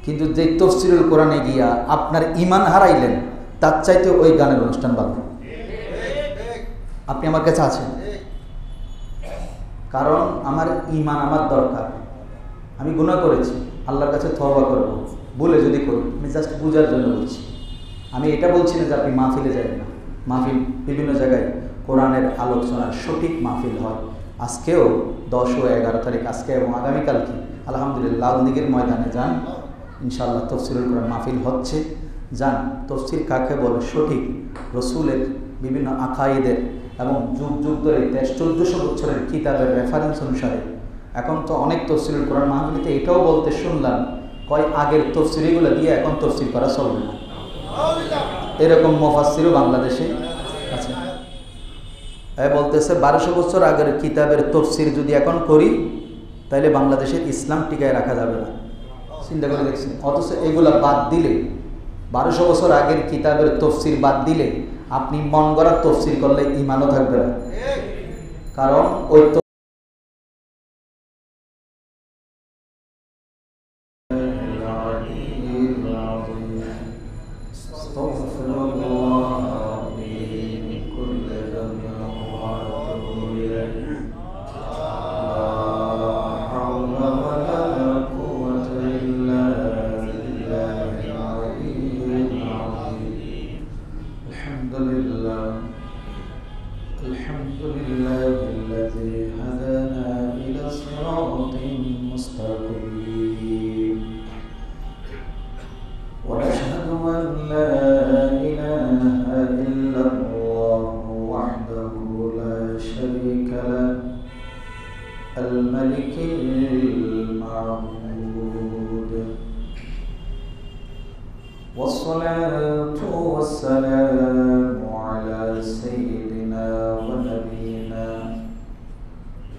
কিন্তু যে তফসিরুল কোরআনে গিয়া আপনার ঈমান হারাইলেন তার চাইতে ওই গানের অনুষ্ঠান ভালো। আপনি আমার কাছে আছেন, কারণ আমার ঈমান আমার দরকার। আমি গুনাহ করেছি, আল্লাহর কাছে তওবা করব, বলে যদি করি, আমি জাস্ট বুঝার জন্য বলছি। আমি এটা বলছি না যে আপনি মাহফিলে যাবেন না। মাহফিল বিভিন্ন জায়গায় কোরআনের আলোচনার সঠিক মাহফিল হয়। আজকেও 10 ও 11 তারিখ, আজকে এবং আগামীকাল কি আলহামদুলিল্লাহ লালদিঘির ময়দানে যান, ইনশাআল্লাহ তফসিরুল কোরআন মাহফিল হচ্ছে। যান, তফসির কাকে বলে সঠিক রসুলের বিভিন্ন আকাইদের এবং যুগ যুগ ধরে 1300-1400 বছরের কিতাবের রেফারেন্স অনুসারে। এখন তো অনেক তফসিরুল কোরআন মাহফিলিতে এটাও বলতে শুনলাম, কয় আগের তফসিরগুলো দিয়ে এখন তফসির করা চলবে না। এরকম মুফাসসিরও বাংলাদেশে আছে। বলতেছে 1200 বছর আগের কিতাবের তফসির যদি এখন করি তাহলে বাংলাদেশের ইসলাম টিকায় রাখা যাবে না। চিন্তা করে দেখছেন? অথচ এগুলা বাদ দিলে, 1200 বছর আগের কিতাবের তফসির বাদ দিলে আপনি মন গড়া তফসির করলে ঈমানও থাকবে না। কারণ ওই الملك المعبود والصلاة والسلام على سيدنا ونبينا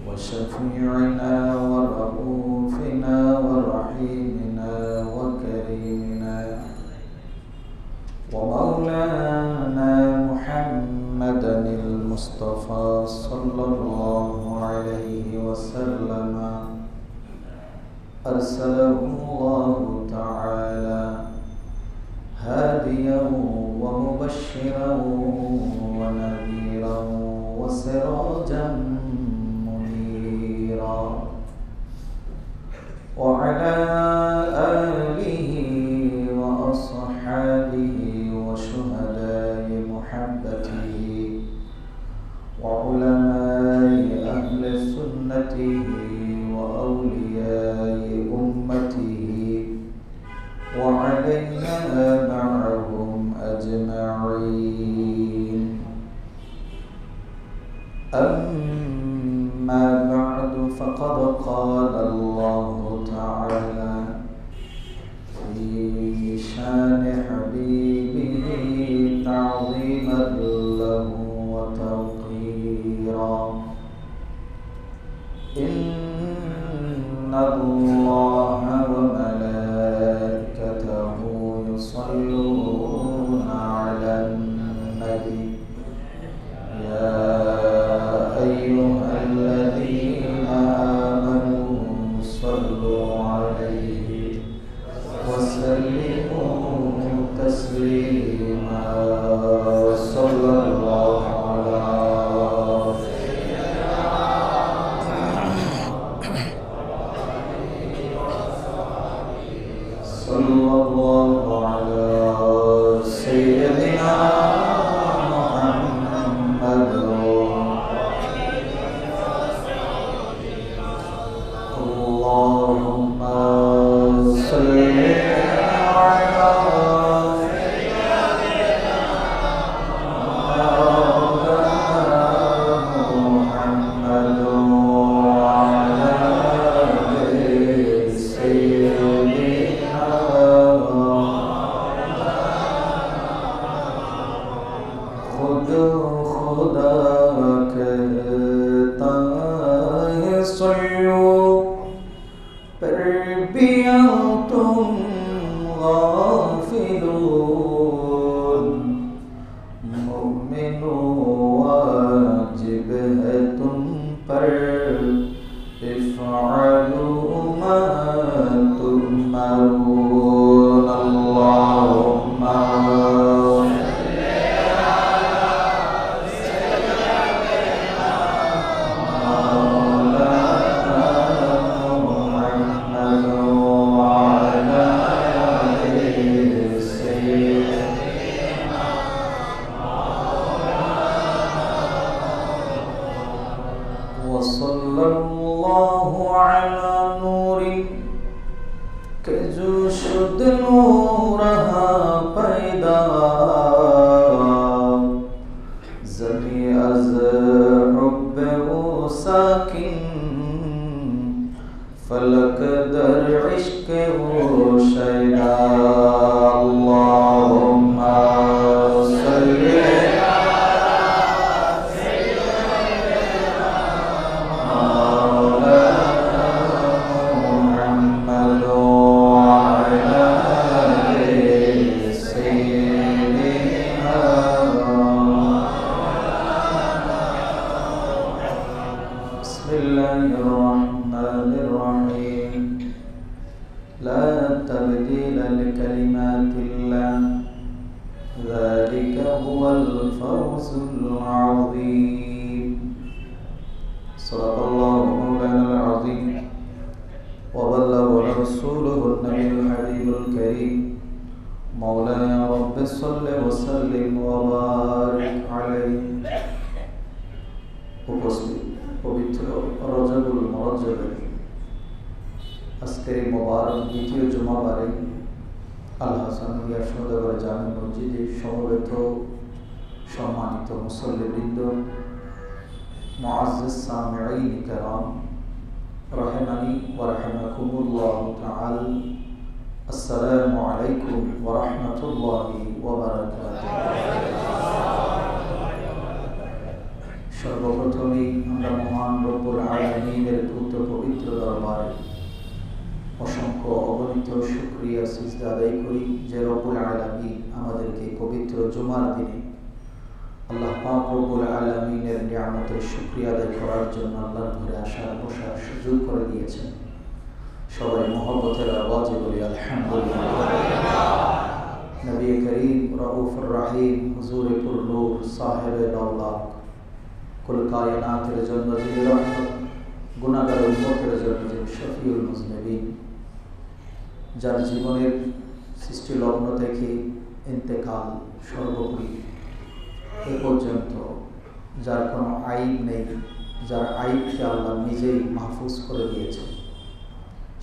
وشفيعنا ورؤوفنا ورحيمنا وكريمنا ومولانا محمدا المصطفى صلى الله عليه وسلم أرسله الله تعالى هاديا ومبشرا ونذيرا وسراجا منيرا وعلى آله وأصحابه وشهداء محبته وعلماء أهل سنته وأولياء أمته وعلينا معهم أجمعين. أما بعد، فقد قال الله تعالى في شان حبيبه تعظيما له وتوقيرا: إن الله وملائكته يصلون على النبي يا أيها الذين آمنوا صلوا عليه وسلموا تسليما. صلى الله على صلى الله على سيدنا محمد. اللهم صل على محمد وعلى آل سيدنا जो शुद्ध नूर रहा पैदा ज़मी अज़ हुब्ब वो साकिन फलक दर इश्क वो शैदा अल्लाहुम्मा सल्ली উপস্থিত পবিত্র রজবুল মুআজ্জমের আজকের মোবারক দ্বিতীয় জুমাবারে আল হাসানিয়া সদর জামে মসজিদে সমবেত সম্মানিত মুসল্লিবৃন্দ, মুআজ্জিজ সামিঈন কিরাম, রাহিমানি ওয়া রাহিমাকুমুল্লাহু তাআলা, আসসালামু আলাইকুম ওয়া রাহমাতুল্লাহি ওয়া বারাকাতুহু। সর্বপ্রথমেই আমরা মহান রব্বুল আলামিনের দ্রুত পবিত্র দরবারে অসংখ্য অগণিত শুকরিয়া সিজদা আদায় করি যে রব্বুল আলামিন আমাদেরকে পবিত্র জুমার দিনে আল্লাহ পাক রব্বুল আলামিনের নিয়ামতের শুকরিয়া আদায় করার জন্য আল্লাহর ঘরে আসার বসার সুযোগ করে দিয়েছেন। সবাই মহব্বতের আওয়াজে বলি আলহামদুলিল্লাহ। নবী করিম রউফুর রহিম হুজুরে পুর নূর সাহেবে দৌলত কুল কায়নাতের জন্য যিনি রহমত, গুনাহগার উম্মতের জন্য যিনি শফিউল মুজনিবিন, যার জীবনের সৃষ্টি লগ্ন থেকে ইন্তেকাল সর্বোপরি এ পর্যন্ত যার কোনো আইব নেই, যার আইবকে আল্লাহ নিজেই মাহফুজ করে দিয়েছেন,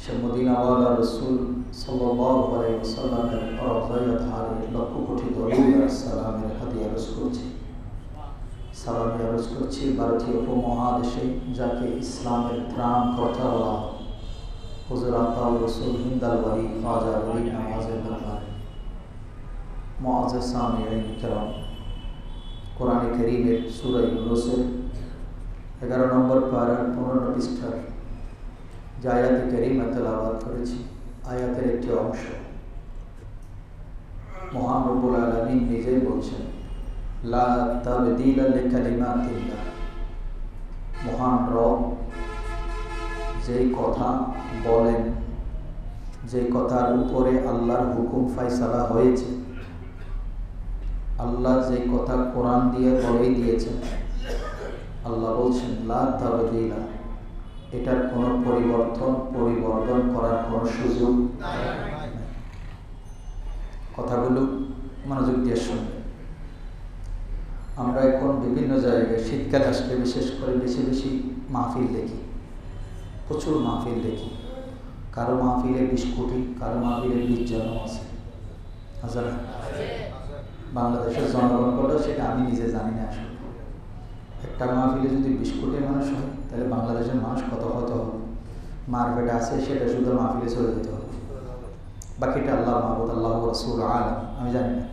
সে মদিনাওয়ালা রসুল সাল্লাল্লাহু আলাইহি ওয়াসাল্লামের রওজায়ে ধারে লক্ষ কোটি দরুদ আর সালামের হাদিয়া আরজ করছি। সালাম আরজ করছি ভারতীয় উপমহাদেশে যাকে ইসলামের ত্রাণ কথা বলা হয়, হুজুর আতাউর রসুল হিন্দাল ওয়ালি খাজা ওলি নওয়াজের দরবারে মুআজ্জিজ সামিঈন কিরাম, কোরআনে কারীমের সূরা ইউনূসের 11 নম্বর পারার 15 পৃষ্ঠার যে আয়াতে কারীমা তেলাওয়াত করেছি, আয়াতের একটি অংশ মহান রব্বুল আলামিন নিজেই বলছেন লা তাবদীলা লিকালিমাতিল্লাহ। মহান রব যেই কথা বলেন, যে কথার উপরে আল্লাহর হুকুম ফায়সালা হয়েছে, আল্লাহ যে কথা কোরআন দিয়ে বলেই দিয়েছেন, আল্লাহ বলছেন লা তাবদীলা, এটার কোনো পরিবর্তন করার কোনো সুযোগ নাই। কথাগুলো মনোযোগ দিয়ে শুনবেন। আমরা এখন বিভিন্ন জায়গায় শীতকাল আসলে বিশেষ করে বেশি বেশি মাহফিল দেখি, প্রচুর মাহফিল দেখি। কারো মাহফিলে 20 কোটি, কারো মাহফিলে 20 জন আছে। হাজার বাংলাদেশের জনগণ কত সেটা আমি নিজে জানি না। আসলে একটা মাহফিলে যদি 20 কোটি মানুষ হয় তাহলে বাংলাদেশের মানুষ কত হবে? মার্কেটে আছে সেটা শুধু মাহফিলে চলে যেতে হবে, বাকিটা আল্লাহ মাহবুদ, আল্লাহ রাসূল আলাম, আমি জানি না।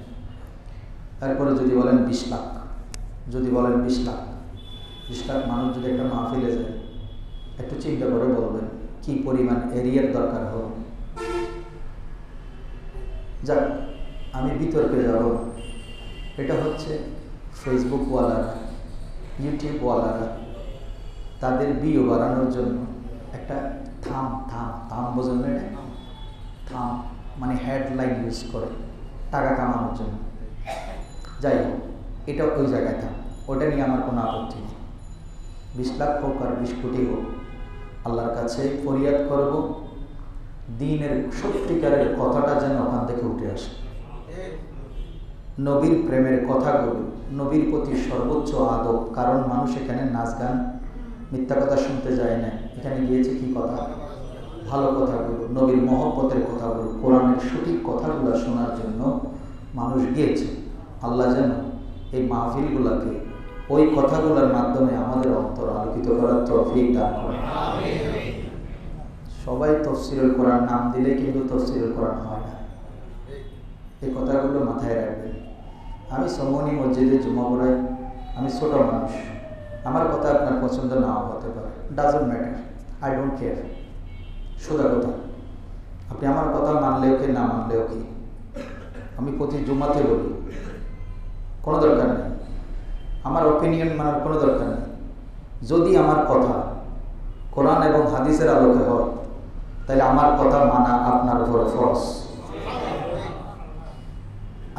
তারপরে যদি বলেন 20 লাখ, যদি বলেন 20 লাখ মানুষ যদি একটা মাহফিলে যায়, একটু চিন্তা করে বলবেন কি পরিমাণ এরিয়ার দরকার হবে। যাক, আমি বিতর্কে যাব না। এটা হচ্ছে ফেসবুকওয়ালারা, ইউটিউবওয়ালারা তাদের ভিউ বাড়ানোর জন্য একটা থাম বোঝেন না, থাম মানে হেডলাইন ইউজ করে টাকা কামানোর জন্য। যাই হোক, এটা ওই জায়গায় থাম, ওটা নিয়ে আমার কোনো আপত্তি নেই। 20 লাখ হোক আর 20 কোটি হোক, আল্লাহর কাছে ফরিয়াদ করব দ্বীনের সত্যিকারের কথাটা যেন ওখান থেকে উঠে আসে। নবীর প্রেমের কথাগুলো, নবীর প্রতি সর্বোচ্চ আদব। কারণ মানুষ এখানে নাচ গান মিথ্যা কথা শুনতে যায় না, এখানে গিয়েছে কি কথা, ভালো কথাগুলো, নবীর মহব্বতের কথাগুলো, কোরআনের সঠিক কথাগুলো শোনার জন্য মানুষ গিয়েছে। আল্লাহ যেন এই মাহফিলগুলোকে ওই কথাগুলোর মাধ্যমে আমাদের অন্তর আলোকিত করার তৌফিক দান করেন। সবাই তাফসীরুল কোরআন নাম দিলে কিন্তু তাফসীরুল কোরআন হয় না, এই কথাগুলো মাথায় রাখবেন। আমি সমনি মসজিদে জুমা পড়াই, আমি ছোট মানুষ, আমার কথা আপনার পছন্দ নাও হতে পারে, doesn't matter, I don't care. সোজা কথা, আপনি আমার কথা মানলেও কি না মানলেও কি, আমি প্রতি জুমাতে বলি, কোনো দরকার নেই আমার অপিনিয়ন মানার, কোনো দরকার নেই। যদি আমার কথা কোরআন এবং হাদিসের আলোকে হয় তাহলে আমার কথা মানা আপনার উপরে ফরজ।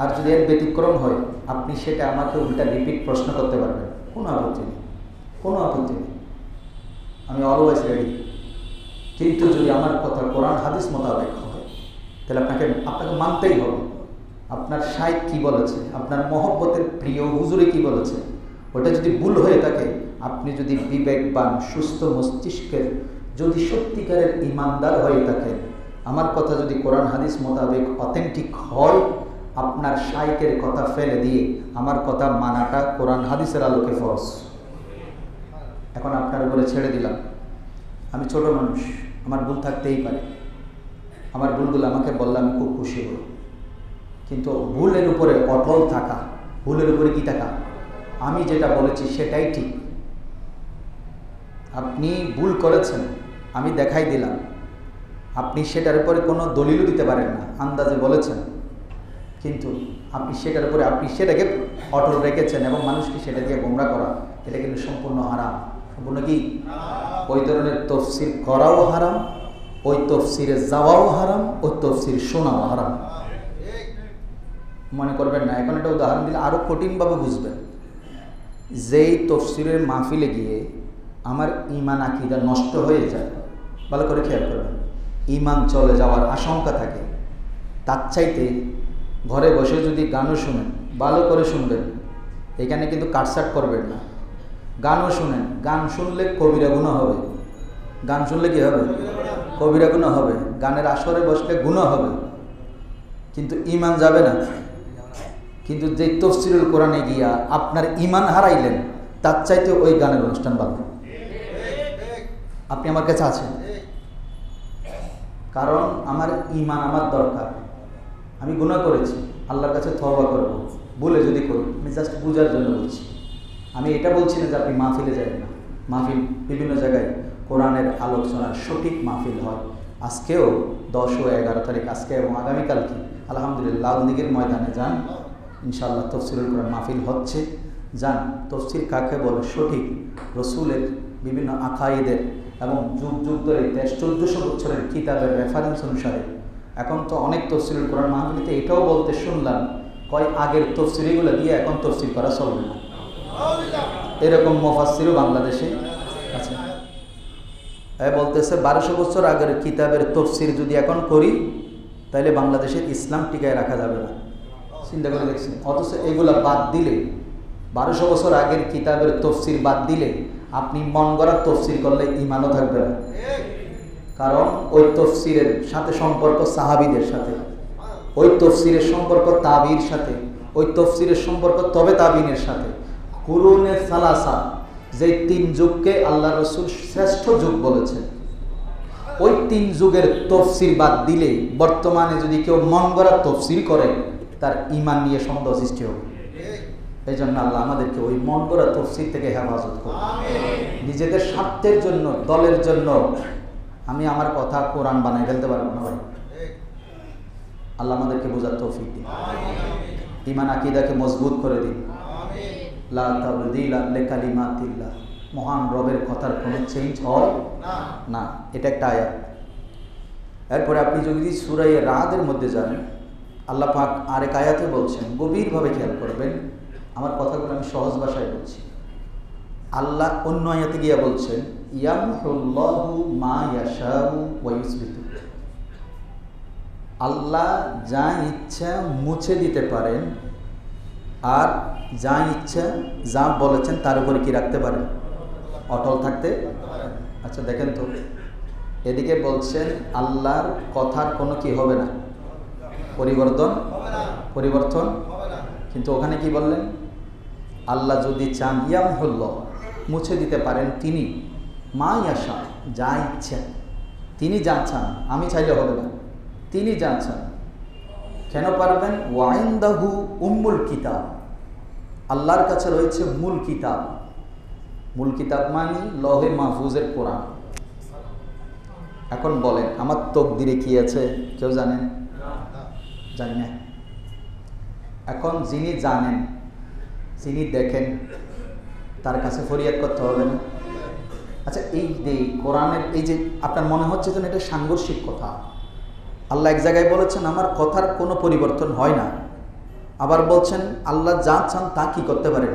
আর যদি এর ব্যতিক্রম হয় আপনি সেটা আমাকে উল্টা রিপিট প্রশ্ন করতে পারবেন, কোনো আপত্তি নেই, কোনো আপত্তি নেই, আমি অলওয়েজ রেডি। কিন্তু যদি আমার কথা কোরআন হাদিস মোতাবেক হয় তাহলে আপনাকে মানতেই হবে। আপনার শাইখ কি বলেছে, আপনার মহব্বতের প্রিয় হুজুরে কি বলেছে, ওটা যদি ভুল হয়ে থাকে, আপনি যদি বিবেকবান সুস্থ মস্তিষ্কের যদি সত্যিকারের ইমানদার হয়ে থাকেন, আমার কথা যদি কোরআন হাদিস মোতাবেক অথেন্টিক হয়, আপনার শাইখের কথা ফেলে দিয়ে আমার কথা মানাটা কোরআন হাদিসের আলোকে ফরজ। এখন আপনার উপরে ছেড়ে দিলাম, আমি ছোট মানুষ, আমার ভুল থাকতেই পারে, আমার ভুলগুলো আমাকে বললে আমি খুব খুশি হব। কিন্তু ভুলের উপরে অটল থাকা, ভুলের উপরে কি থাকা, আমি যেটা বলেছি সেটাই ঠিক। আপনি ভুল করেছেন, আমি দেখাই দিলাম, আপনি সেটার উপরে কোনো দলিলও দিতে পারেন না, আন্দাজে বলেছেন, কিন্তু আপনি সেটার উপরে আপনি সেটাকে অটল রেখেছেন এবং মানুষকে সেটা দিয়ে গোমরা করা, এটা কিন্তু সম্পূর্ণ হারাম। সম্পূর্ণ কি? ওই ধরনের তফসির করাও হারাম, ওই তফসিরে যাওয়াও হারাম, ওই তফসির শোনাও হারাম। মনে করবেন না, এখন একটা উদাহরণ দিলে আরও কঠিনভাবে বুঝবেন। যেই তফসিরের মাহফিলে গিয়ে আমার ইমান আকীদা নষ্ট হয়ে যায়, ভালো করে খেয়াল করবেন, ইমান চলে যাওয়ার আশঙ্কা থাকে, তার চাইতে ঘরে বসে যদি গানও শুনেন, ভালো করে শুনবেন, এখানে কিন্তু কাটসাট করবেন না, গানও শুনেন, গান শুনলে কবিরা গুনাহ হবে, গান শুনলে কি হবে? কবিরা গুনাহ হবে, গানের আসরে বসলে গুনাহ হবে, কিন্তু ইমান যাবে না। কিন্তু যে তাফসীরুল কোরআনে গিয়া আপনার ইমান হারাইলেন, তার চাইতে ওই গানের অনুষ্ঠান ভালো। আপনি আমার কাছে আছেন, কারণ আমার ইমান আমার দরকার। আমি গুনাহ করেছি, আল্লাহর কাছে তওবা করব, বলে যদি করি, আমি জাস্ট বুঝার জন্য বলছি। আমি এটা বলছি না যে আপনি মাহফিলে যাবেন না। মাহফিল বিভিন্ন জায়গায় কোরআনের আলোচনার সঠিক মাহফিল হয়। আজকেও 10 ও 11 তারিখ, আজকে এবং আগামীকালকে আলহামদুলিল্লাহ লালদিঘির ময়দানে যান, ইনশাআল্লাহ তাফসীরুল কোরআন মাহফিল হচ্ছে। যান, তাফসীর কাকে বলে সঠিক রসুলের বিভিন্ন আকায়েদের এবং যুগ যুগ ধরে 1400 বছরের কিতাবের রেফারেন্স অনুসারে। এখন তো অনেক তাফসীরুল কোরআন মাহফিলিতে এটাও বলতে শুনলাম, কয় আগের তাফসীরগুলো দিয়ে এখন তাফসীর করা চলবে না। এরকম মুফাসসিরও বাংলাদেশে আছে। বলতেছে 1200 বছর আগের কিতাবের তাফসীর যদি এখন করি তাহলে বাংলাদেশের ইসলাম টিকায় রাখা যাবে না। চিন্তা করে দেখছেন? অথচ এগুলা বাদ দিলে, 1200 বছর আগের কিতাবের তাফসীর বাদ দিলে আপনি মন গড়া তাফসীর করলে ঈমানও থাকবে না। কারণ ওই তাফসীরের সাথে সম্পর্ক সাহাবীদের সাথে, ওই তাফসীরের সম্পর্ক তাবিঈর সাথে, ওই তাফসীরের সম্পর্ক তবে তাবিঈনের সাথে। কুরুনে সালাসা, যে 3 যুগকে আল্লাহ রাসূল শ্রেষ্ঠ যুগ বলেছেন, ওই 3 যুগের তাফসীর বাদ দিলে বর্তমানে যদি কেউ মন গড়া তাফসীর করে তার ঈমান নিয়ে সন্দেহ সৃষ্টি হবে। এই জন্য আল্লাহ আমাদেরকে ওই মন গড়া তাফসীর থেকে হেফাজত করুন। নিজেদের স্বার্থের জন্য, দলের জন্য আমি আমার কথা কোরআন বানাই ফেলতে পারবো না ভাই। আল্লাহ আমাদেরকে বোঝার তৌফিক দিন, ঈমান আকীদাকে মজবুত করে দিন। লা তাবদীলা লিকালিমাতিল্লাহ, মহান রবের কথার কোনো চেঞ্জ হয় না। এটা একটা আয়াত। এরপরে আপনি যদি সূরা রাদের মধ্যে যান, আল্লাহ পাক আরেক আয়াতে বলছেন, গভীরভাবে খেয়াল করবেন, আমার কথাগুলো আমি সহজ ভাষায় বলছি। আল্লাহ অন্য আয়াতে গিয়া বলছেন, ইয়ামহুল্লাহু মা ইয়াশাউ ওয়া ইউসবিতু, আল্লাহ যা ইচ্ছা মুছে দিতে পারেন, আর যা ইচ্ছা যা বলেছেন তার উপরে কি রাখতে পারেন? অটল থাকতে। আচ্ছা দেখেন তো, এদিকে বলছেন আল্লাহর কথার কোনো কি হবে না, পরিবর্তন। কিন্তু ওখানে কি বললেন? আল্লাহ যদি চান ইয়ামহুল্লাহ, মুছে দিতে পারেন তিনি, মা ইয়াশা, যা ইচ্ছা তিনি যা চান, আমি চাইলে হবে না, তিনি যা চান। কেন পারবেন? ওয়াইন্দাহু উম্মুল কিতাব, আল্লাহর কাছে রয়েছে মূল কিতাব। মূল কিতাব মানে লহে মাহফুজের কোরআন। এখন বলেন আমার তকদিরে কি আছে কেউ জানেন? জানি না। এখন যিনি জানেন, যিনি দেখেন, তার কাছে ফরিয়াদ করতে হবে না? আচ্ছা, এই যে কোরআনের এই যে আপনার মনে হচ্ছে যেন এটা সাংঘর্ষিক কথা। আল্লাহ এক জায়গায় বলেছেন আমার কথার কোনো পরিবর্তন হয় না, আবার বলছেন আল্লাহ যা চান তা কি করতে পারেন?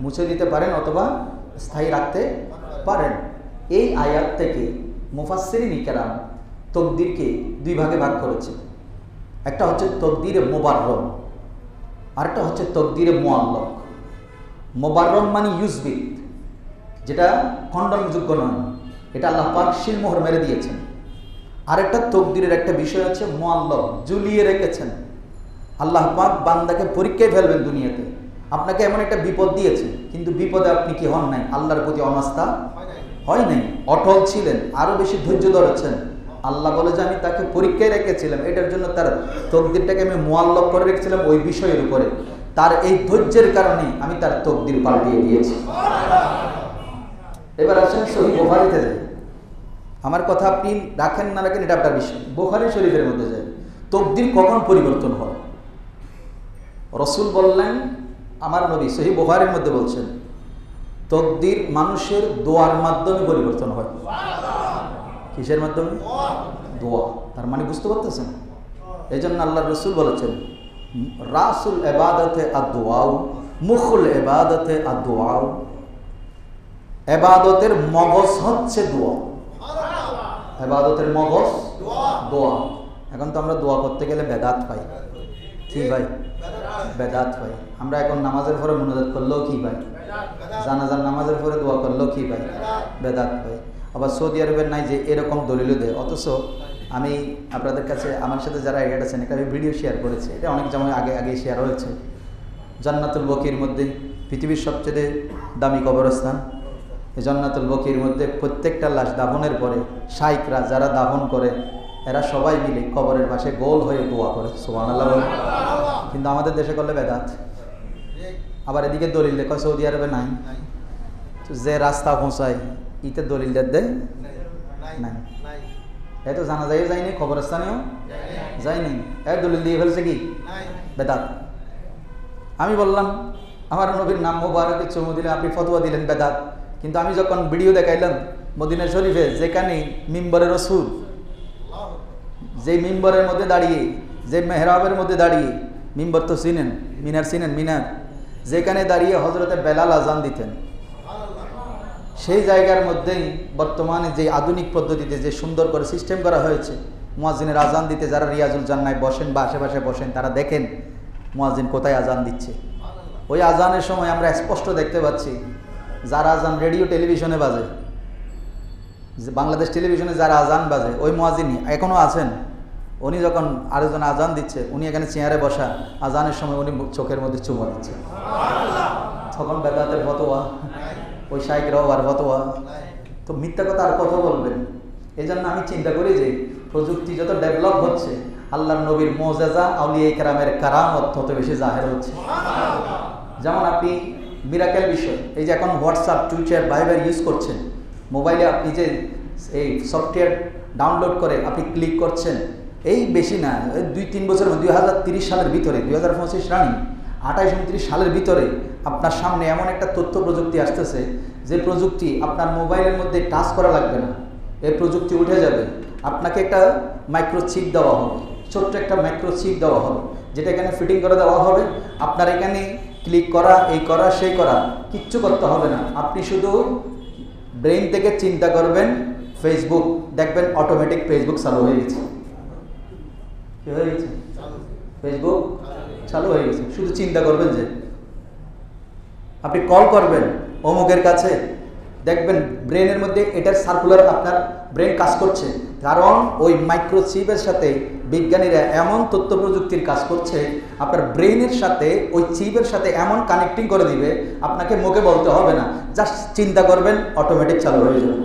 মুছে দিতে পারেন অথবা স্থায়ী রাখতে পারেন। এই আয়াত থেকে মুফাসসিরিন ইকরাম তকদিরকে দুই ভাগে ভাগ করেছে। একটা হচ্ছে তকদিরে মুবাররম, আরেকটা হচ্ছে তকদিরে মুআল্লাক। মুবাররম মানে ইউজবিট, যেটা খণ্ডনযোগ্য নয়, এটা আল্লাহ পাক শিলমোহর মেরে দিয়েছেন। আরেকটা তকদিরের একটা বিষয় আছে মুআল্লাক, ঝুলিয়ে রেখেছেন। আল্লাহ পাক বান্দাকে পরীক্ষায় ফেলবেন দুনিয়াতে। আপনাকে এমন একটা বিপদ দিয়েছে, কিন্তু বিপদে আপনি কি হন নাই? আল্লাহর প্রতি অনাস্থা হয় নাই, অটল ছিলেন, আরো বেশি ধৈর্য ধরেছেন। আল্লাহ বলে যে আমি তাকে পরীক্ষায় রেখেছিলাম, এটার জন্য তার তকদিরটাকে আমি মুআল্লাক করে রেখেছিলাম ওই বিষয়ের উপরে। তার এই ধৈর্যের কারণে আমি তার তকদির পাল্টিয়ে দিয়েছি। এবার আসেন সহিহ বুখারীতে যাই। আমার কথা আপনি রাখেন না রাখেন এটা আপনার বিষয়। বুখারী শরীফের মধ্যে যায় তকদির কখন পরিবর্তন হয়। রাসূল বললেন, আমার নবী সহিহ বুখারীর মধ্যে বলছেন তকদির মানুষের দোয়ার মাধ্যমে পরিবর্তন হয়। কিসের মাধ্যমে? দোয়া। তার মানে বুঝতে পারতেছেন? এই জন্য আল্লাহ রসুল বলেছেন রাসুল ইবাদতে আদ-দুআউ, মুখুল ইবাদতে আদ-দুআউ। ইবাদতের মগজ হচ্ছে দোয়া। ইবাদতের মগজ দোয়া। এখন তো আমরা দোয়া করতে গেলে বেদাত পাই। কি ভাই? বেদাত পাই। আমরা এখন নামাজের পরে মুনাজাত করলেও কি ভাই? জানাজার নামাজের পরে দোয়া করলেও কি ভাই? বেদাত পাই। আবার সৌদি আরবের নাই যে এরকম দলিল দেয়। অথচ আমি আপনাদের কাছে আমার সাথে যারা এড আছেন একটা ভিডিও শেয়ার করেছি, এটা অনেক সময় আগে শেয়ার হয়েছে। জান্নাতুল বকির মধ্যে পৃথিবীর সবচেয়ে দামি কবরস্থান, এই জান্নাতুল বকির মধ্যে প্রত্যেকটা লাশ দাফনের পরে শাইখরা যারা দাফন করে এরা সবাই মিলে কবরের পাশে গোল হয়ে দোয়া করে। সুবহানাল্লাহ বলে। কিন্তু আমাদের দেশে করলে বেদাত। আবার এদিকে দলিল লেখা সৌদি আরবে নাই, যে রাস্তা পৌঁছায় ইতে দলিল দেয় নাই। এই তো জানাজায়ও যায়নি, কবরস্থানেও যায়নি, এই দলিল দিয়ে ফেলছে কি? বেদাত। আমি বললাম আমার নবীর নাম মোবারকে চুমু দিলে আপনি ফতোয়া দিলেন বেদাত। কিন্তু আমি যখন ভিডিও দেখাইলাম মদিনা শরীফে যেখানে মিম্বরের রাসূল, যে মিম্বরের মধ্যে দাঁড়িয়ে, যে মেহরাবের মধ্যে দাঁড়িয়ে, মিম্বর তো চিনেন, মিনার, যেখানে দাঁড়িয়ে হযরতে বেলাল আজান দিতেন, সেই জায়গার মধ্যেই বর্তমানে যে আধুনিক পদ্ধতিতে যে সুন্দর করে সিস্টেম করা হয়েছে, মুয়াজ্জিনের আজান দিতে যারা রিয়াজুল জান্নায় বসেন বা আশেপাশে বসেন তারা দেখেন মুয়াজ্জিন কোথায় আজান দিচ্ছে। ওই আজানের সময় আমরা স্পষ্ট দেখতে পাচ্ছি যারা আজান রেডিও টেলিভিশনে বাজে, বাংলাদেশ টেলিভিশনে যারা আজান বাজে, ওই মুয়াজ্জিনই এখনও আছেন। উনি যখন আরেকজন আজান দিচ্ছে, উনি এখানে চেয়ারে বসা, আজানের সময় উনি চোখের মধ্যে চুমো দিচ্ছে। তখন বেদাতের ফতোয়া, ওই শাইখরাও আর ফতোয়া। তো মিথ্যা কথা আর কত বলবেন? এই জন্য আমি চিন্তা করি যে প্রযুক্তি যত ডেভেলপ হচ্ছে, আল্লাহর নবীর মুজিজা, আউলিয়া কেরামের কারামত তত বেশি জাহের হচ্ছে। যেমন আপনি মিরাকেল বিষয়, এই যে এখন হোয়াটসঅ্যাপ, টুইটার, ভাইবার ইউজ করছেন, মোবাইলে আপনি যে এই সফটওয়্যার ডাউনলোড করে আপনি ক্লিক করছেন, এই বেশি না 2-3 বছর 2030 সালের ভিতরে, 2025 রানিং 28-29 সালের ভিতরে আপনার সামনে এমন একটা তথ্য প্রযুক্তি আসতেছে যে প্রযুক্তি আপনার মোবাইলের মধ্যে টাচ করা লাগবে না, এই প্রযুক্তি উঠে যাবে। আপনাকে একটা মাইক্রোচিপ দেওয়া হবে, ছোট্ট একটা মাইক্রোচিপ দেওয়া হবে, যেটা এখানে ফিটিং করে দেওয়া হবে। আপনার এখানে ক্লিক করা, এই করা, সেই করা কিচ্ছু করতে হবে না। আপনি শুধু ব্রেইন থেকে চিন্তা করবেন ফেসবুক, দেখবেন অটোমেটিক ফেসবুক চালু হয়ে গেছে। কি হয়ে গেছে? ফেসবুক চালু হয়ে গেছে। শুধু চিন্তা করবেন যে আপনি কল করবেন অমুকের কাছে, দেখবেন ব্রেনের মধ্যে এটার সার্কুলার আপনার ব্রেন কাজ করছে, কারণ ওই মাইক্রোচিপের সাথে বিজ্ঞানীরা এমন তথ্য প্রযুক্তির কাজ করছে, আপনার ব্রেনের সাথে ওই চিপের সাথে এমন কানেক্টিং করে দিবে, আপনাকে মুখে বলতে হবে না, জাস্ট চিন্তা করবেন, অটোমেটিক চালু হয়ে যাবে।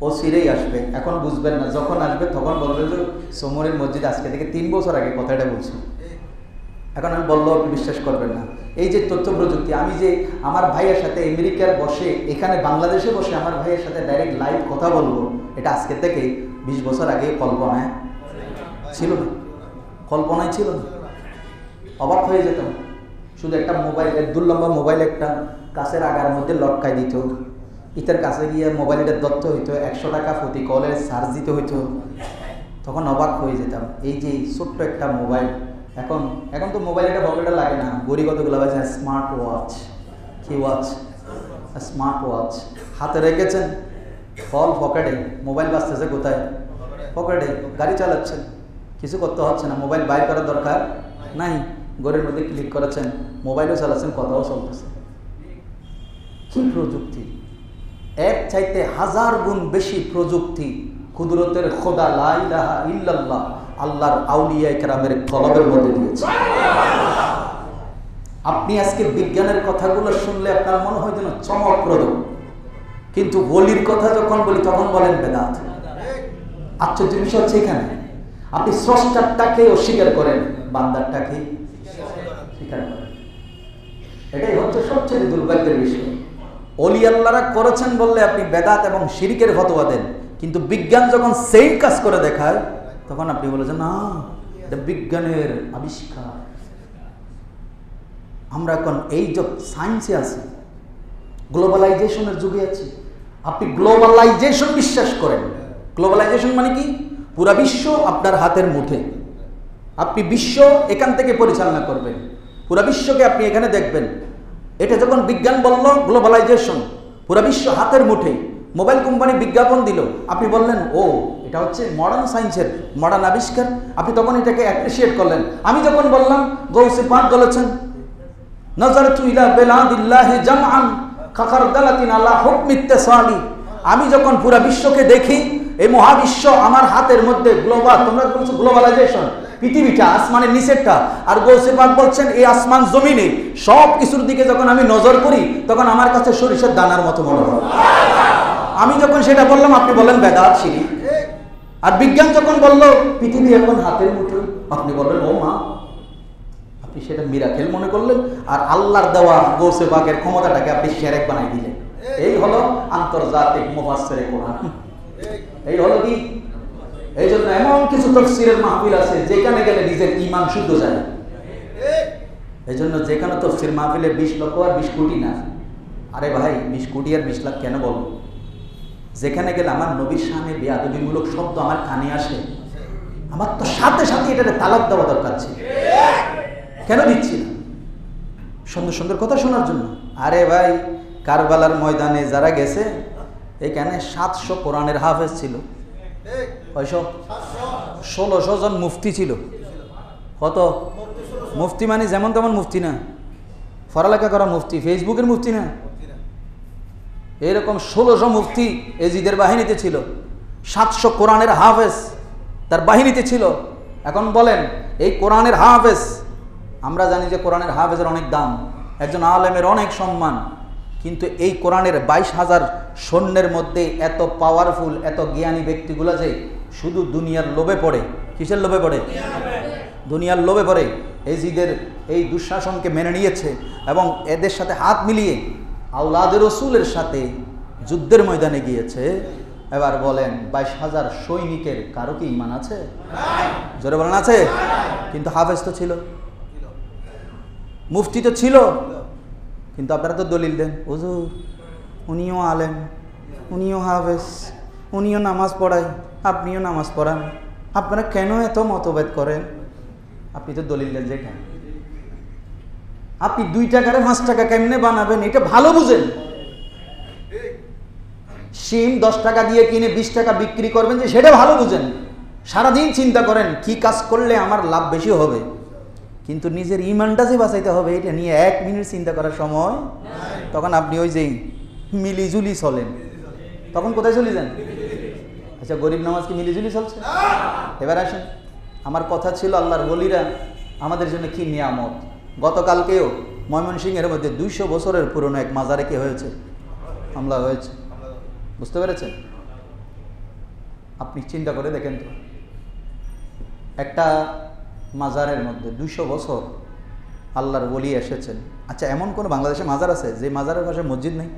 ও সিরেই আসবে, এখন বুঝবেন না, যখন আসবে তখন বলবেন যে সোমরের মসজিদ আজকে থেকে 3 বছর আগে কথাটা বলছি। এখন আমি বললেও আপনি বিশ্বাস করবেন না। এই যে তথ্য প্রযুক্তি, আমি যে আমার ভাইয়ের সাথে আমেরিকার বসে, এখানে বাংলাদেশে বসে আমার ভাইয়ের সাথে ডাইরেক্ট লাইভ কথা বলবো, এটা আজকে থেকে 20 বছর আগে কল্পনায় ছিল না, কল্পনায় ছিল না। অবাক হয়ে যেতাম। শুধু একটা মোবাইল, 2 লম্বা মোবাইল একটা কাছের আগার মধ্যে লটকাই দিত, ইতার কাছে গিয়ে মোবাইলটা দত্ত হইতো, 100 টাকা প্রতি কলের চার্জ দিতে হইতো। তখন অবাক হয়ে যেতাম, এই যে ছোট্ট একটা মোবাইল, এখন তো মোবাইল একটা পকেটে লাগে না, গরিবতগুলো আছে স্মার্ট ওয়াচ। কি ওয়াচ? Smart watch. হাতে রেখেছেন, ফল পকেটে, মোবাইল বাজতেছে কোথায়? পকেটে। গাড়ি চালাচ্ছেন, কিছু করতে হচ্ছে না, মোবাইল বাইর করার দরকার নাই, ঘরের মধ্যে ক্লিক করেছেন, মোবাইলও চালাচ্ছেন, কথাও চলতেছে। কি প্রযুক্তি! এক চাইতে 1000 গুণ বেশি প্রযুক্তি কুদরতের খোদা লা ইলাহা ইল্লাল্লাহ আল্লাহর আউলিয়া কেরামের কলবের মধ্যে দিয়েছে। আপনি আজকে বিজ্ঞানের কথাগুলো শুনলে আপনার মনে হয় যেন চমকপ্রদ, কিন্তু ওলির কথা যখন বলি তখন বলেন বেদাত। আশ্চর্য বিষয় হচ্ছে এখানে আপনি স্রষ্টারটাকে অস্বীকার করেন, বান্দারটাকে স্বীকার করেন। এটাই হচ্ছে সবচেয়ে দুর্ভাগ্যের বিষয়। অলি আল্লাহরা করেছেন বললে আপনি বেদাত এবং শিরকের ফতোয়া দেন, কিন্তু বিজ্ঞান যখন সেই কাজ করে দেখায় তখন আপনি বলেছেন না, এটা বিজ্ঞানের আবিষ্কার। আমরা এখন এই যে সায়েন্সে আছি, গ্লোবালাইজেশনের যুগে আছি। আপনি গ্লোবালাইজেশন বিশ্বাস করেন? গ্লোবালাইজেশন মানে কি? পুরা বিশ্ব আপনার হাতের মুঠে, আপনি বিশ্ব এখান থেকে পরিচালনা করবেন, পুরা বিশ্বকে আপনি এখানে দেখবেন। এটা যখন বিজ্ঞান বলল গ্লোবালাইজেশন, পুরা বিশ্ব হাতের মুঠে, মোবাইল কোম্পানি বিজ্ঞাপন দিল, আপনি বললেন ও এটা হচ্ছে মডার্ন সায়েন্সের মডার্ন আবিষ্কার, আপনি তখন এটাকে অ্যাপ্রিসিয়েট করলেন। আমি যখন বললাম গৌসে পাক বলেছেন নাযারতু ইলা বিলাদিল্লাহি জামআন কাকারদালাতিন আলা হুকমি ইত্তিসালি, আমি যখন পুরা বিশ্বকে দেখি, এই মহাবিশ্ব আমার হাতের মধ্যে, গ্লোবাল, তোমরা বলছো গ্লোবালাইজেশন, পৃথিবীটা আসমানের নিচেরটা, আর গৌসে পাক বলছেন এই আসমান জমিনে সব কিছুর দিকে যখন আমি নজর করি তখন আমার কাছে সরিষার দানার মতো মনে হয়। আমি যখন সেটা বললাম আপনি বললেন বেদাত শিরক। আর বিজ্ঞান যখন বলল পৃথিবী এখন হাতের মুঠোয়, আপনি বললেন ও মা, আপনি সেটা মিরাকেল মনে করলেন, আর আল্লাহর দেওয়া গৌসে পাকের ক্ষমতাটাকে আপনি শিরক বানাই দিলেন। এই হলো আন্তর্জাতিক মুফাসসিরে কোরআন। এই হলো কি? এই জন্য এমন কিছু তাফসীরের মাহফিল আছে যেখানে গেলে নিজের ঈমান শুদ্ধ যায়। এই জন্য যেখানে তাফসীর মাহফিলে 20 লক্ষ আর 20 কোটি না, আরে ভাই 20 কোটি আর 20 লাখ কেন বলবো? যেখানে গেলে আমার নবীর শানে বেয়াদবিমূলক শব্দ আমার কানে আসে, আমার তো সাথে সাথে এটাতে তালাক দেওয়া দরকার ছিল। কেন দিচ্ছি না? সুন্দর সুন্দর কথা শোনার জন্য। আরে ভাই কারবালার ময়দানে যারা গেছে, এখানে 700 কোরআনের হাফেজ ছিল, 1600 জন মুফতি ছিল। কত মুফতি? মানে যেমন তেমন মুফতি না, পড়ালেখা করা মুফতি, ফেসবুকের মুফতি না, এরকম 1600 মুফতি এজিদের বাহিনীতে ছিল। 700 কোরআনের হাফেজ তার বাহিনীতে ছিল। এখন বলেন এই কোরআনের হাফেজ, আমরা জানি যে কোরআনের হাফেজের অনেক দাম, একজন আলেমের অনেক সম্মান, কিন্তু এই কোরআনের 22,000 সৈন্যের মধ্যে এত পাওয়ারফুল, এত জ্ঞানী ব্যক্তিগুলো যে শুধু দুনিয়ার লোভে পড়ে। কিসের লোভে পড়ে? দুনিয়ার লোভে পড়ে এজিদের এই দুঃশাসনকে মেনে নিয়েছে এবং এদের সাথে হাত মিলিয়ে আওলাদের রসুলের সাথে যুদ্ধের ময়দানে গিয়েছে। এবার বলেন 22,000 সৈনিকের কারো কি ঈমান আছে? জোরে বলেন আছে? কিন্তু হাফেজ তো ছিল, মুফতি তো ছিল, কিন্তু আপনারা তো দলিল দেন হুজুর উনিও আলেম, উনিও হাফেজ, উনিও নামাজ পড়ায়, আপনিও নামাজ পড়ান, আপনারা কেন এত মতভেদ করেন? আপনি তো দলিল দেন যেটা আপনি 2 টাকার 5 টাকা কেমনে বানাবেন এটা ভালো বুঝেন। শিম 10 টাকা দিয়ে কিনে 20 টাকা বিক্রি করবেন যে সেটা ভালো বুঝেন। সারাদিন চিন্তা করেন কি কাজ করলে আমার লাভ বেশি হবে, কিন্তু নিজের ইমানটা যে বাঁচাইতে হবে এটা নিয়ে 1 মিনিট চিন্তা করার সময় তখন আপনি ওই যে মিলিজুলি চলেন, তখন কোথায় চলে যান? আচ্ছা, গরিব নামাজ কি মিলিজুলি চলছে? এবার আসেন, আমার কথা ছিল আল্লাহর ওলিরা আমাদের জন্য কি নিয়ামত। গতকালকেও ময়মনসিংহের মধ্যে 200 বছরের পুরনো এক মাজারে কি হয়েছে? হামলা হয়েছে। বুঝতে পেরেছেন? আপনি চিন্তা করে দেখেন তো, একটা মাজারের মধ্যে 200 বছর আল্লাহর ওলি এসেছেন। আচ্ছা, এমন কোন বাংলাদেশে মাজার আছে যে মাজারের পাশে মসজিদ নেই?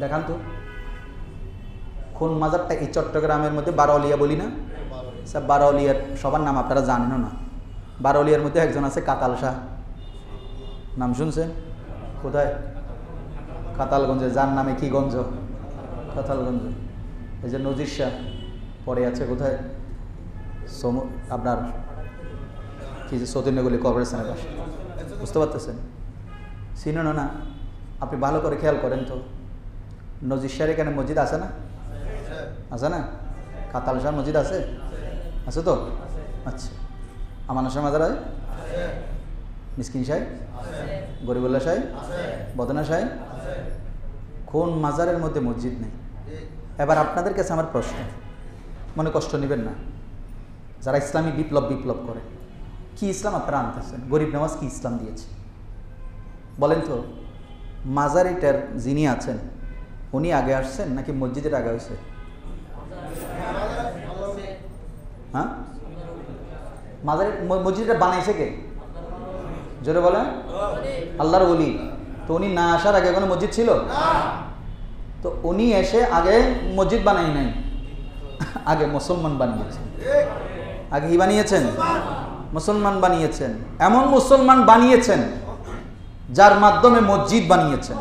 দেখান তো কোন মাজারটা। এই চট্টগ্রামের মধ্যে বারোলিয়া বলি না, সব বারোলিয়ার সবার নাম আপনারা জানেনও না। বারোলিয়ার মধ্যে একজন আছে কাতাল শাহ, নাম শুনছেন? কোথায়? কাতালগঞ্জে। যার নামে কি গঞ্জ? কাতালগঞ্জ। এই যে নজির শাহ পরে আছে কোথায়? আপনার কি যে সতীর্ণগুলি কর্পোরেশনের পাশে। বুঝতে পারতেছেন? চিনেন না? আপনি ভালো করে খেয়াল করেন তো, নজির শাহের এখানে মসজিদ আছে না? আছে না? কাতাল শাহ মসজিদ আছে? আছে তো? আচ্ছা, আমানত শাহ মাজার আছে? মিসকিন শাহ, গরিবুল্লাহ শাহ, বদনা শাহ, কোন মাজারের মধ্যে মসজিদ নেই? এবার আপনাদের কাছে আমার প্রশ্ন, মনে কষ্ট নেবেন না, যারা ইসলামী বিপ্লব করে, কি ইসলাম আপনারা আনতেছেন? গরিব নামাজ কি ইসলাম দিয়েছে বলেন তো? মাজারিটার যিনি আছেন উনি আগে আসছেন নাকি মসজিদের আগে হয়েছে? হ্যাঁ, মাজার মসজিদটা বানাইছে কে? জোরে বলেন। আল্লাহর ওলি। তো উনি না আসার আগে কোনো মসজিদ ছিল? তো উনি এসে আগে মসজিদ বানাই নাই, আগে মুসলমান বানিয়েছেন। আগে কি বানিয়েছেন? মুসলমান বানিয়েছেন। এমন মুসলমান বানিয়েছেন যার মাধ্যমে মসজিদ বানিয়েছেন।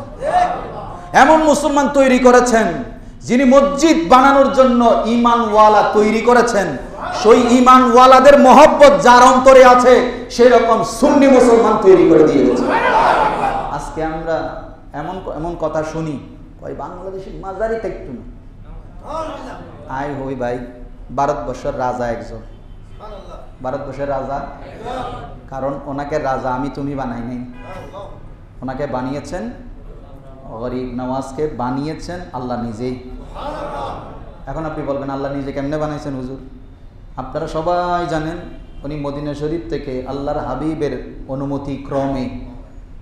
এমন মুসলমান তৈরি করেছেন যিনি মসজিদ বানানোর জন্য ঈমানওয়ালা তৈরি করেছেন। সেই ঈমানওয়ালাদের মহব্বত যার অন্তরে আছে সেরকম সুন্নি মুসলমান তৈরি করে দিয়ে গেছে। আজকে আমরা এমন কথা শুনি, ওই বাংলাদেশের মাজারিটা একটু না। আয় হই ভাই, ভারতবর্ষের রাজা একজন, ভারতবর্ষের রাজা, কারণ ওনাকে রাজা আমি তুমি বানাই নাই, ওনাকে বানিয়েছেন, গরিব নওয়াজকে বানিয়েছেন আল্লাহ নিজেই। এখন আপনি বলবেন আল্লাহ নিজে কেমনে বানাইছেন হুজুর? আপনারা সবাই জানেন উনি মদিনা শরীফ থেকে আল্লাহর হাবিবের অনুমতি ক্রমে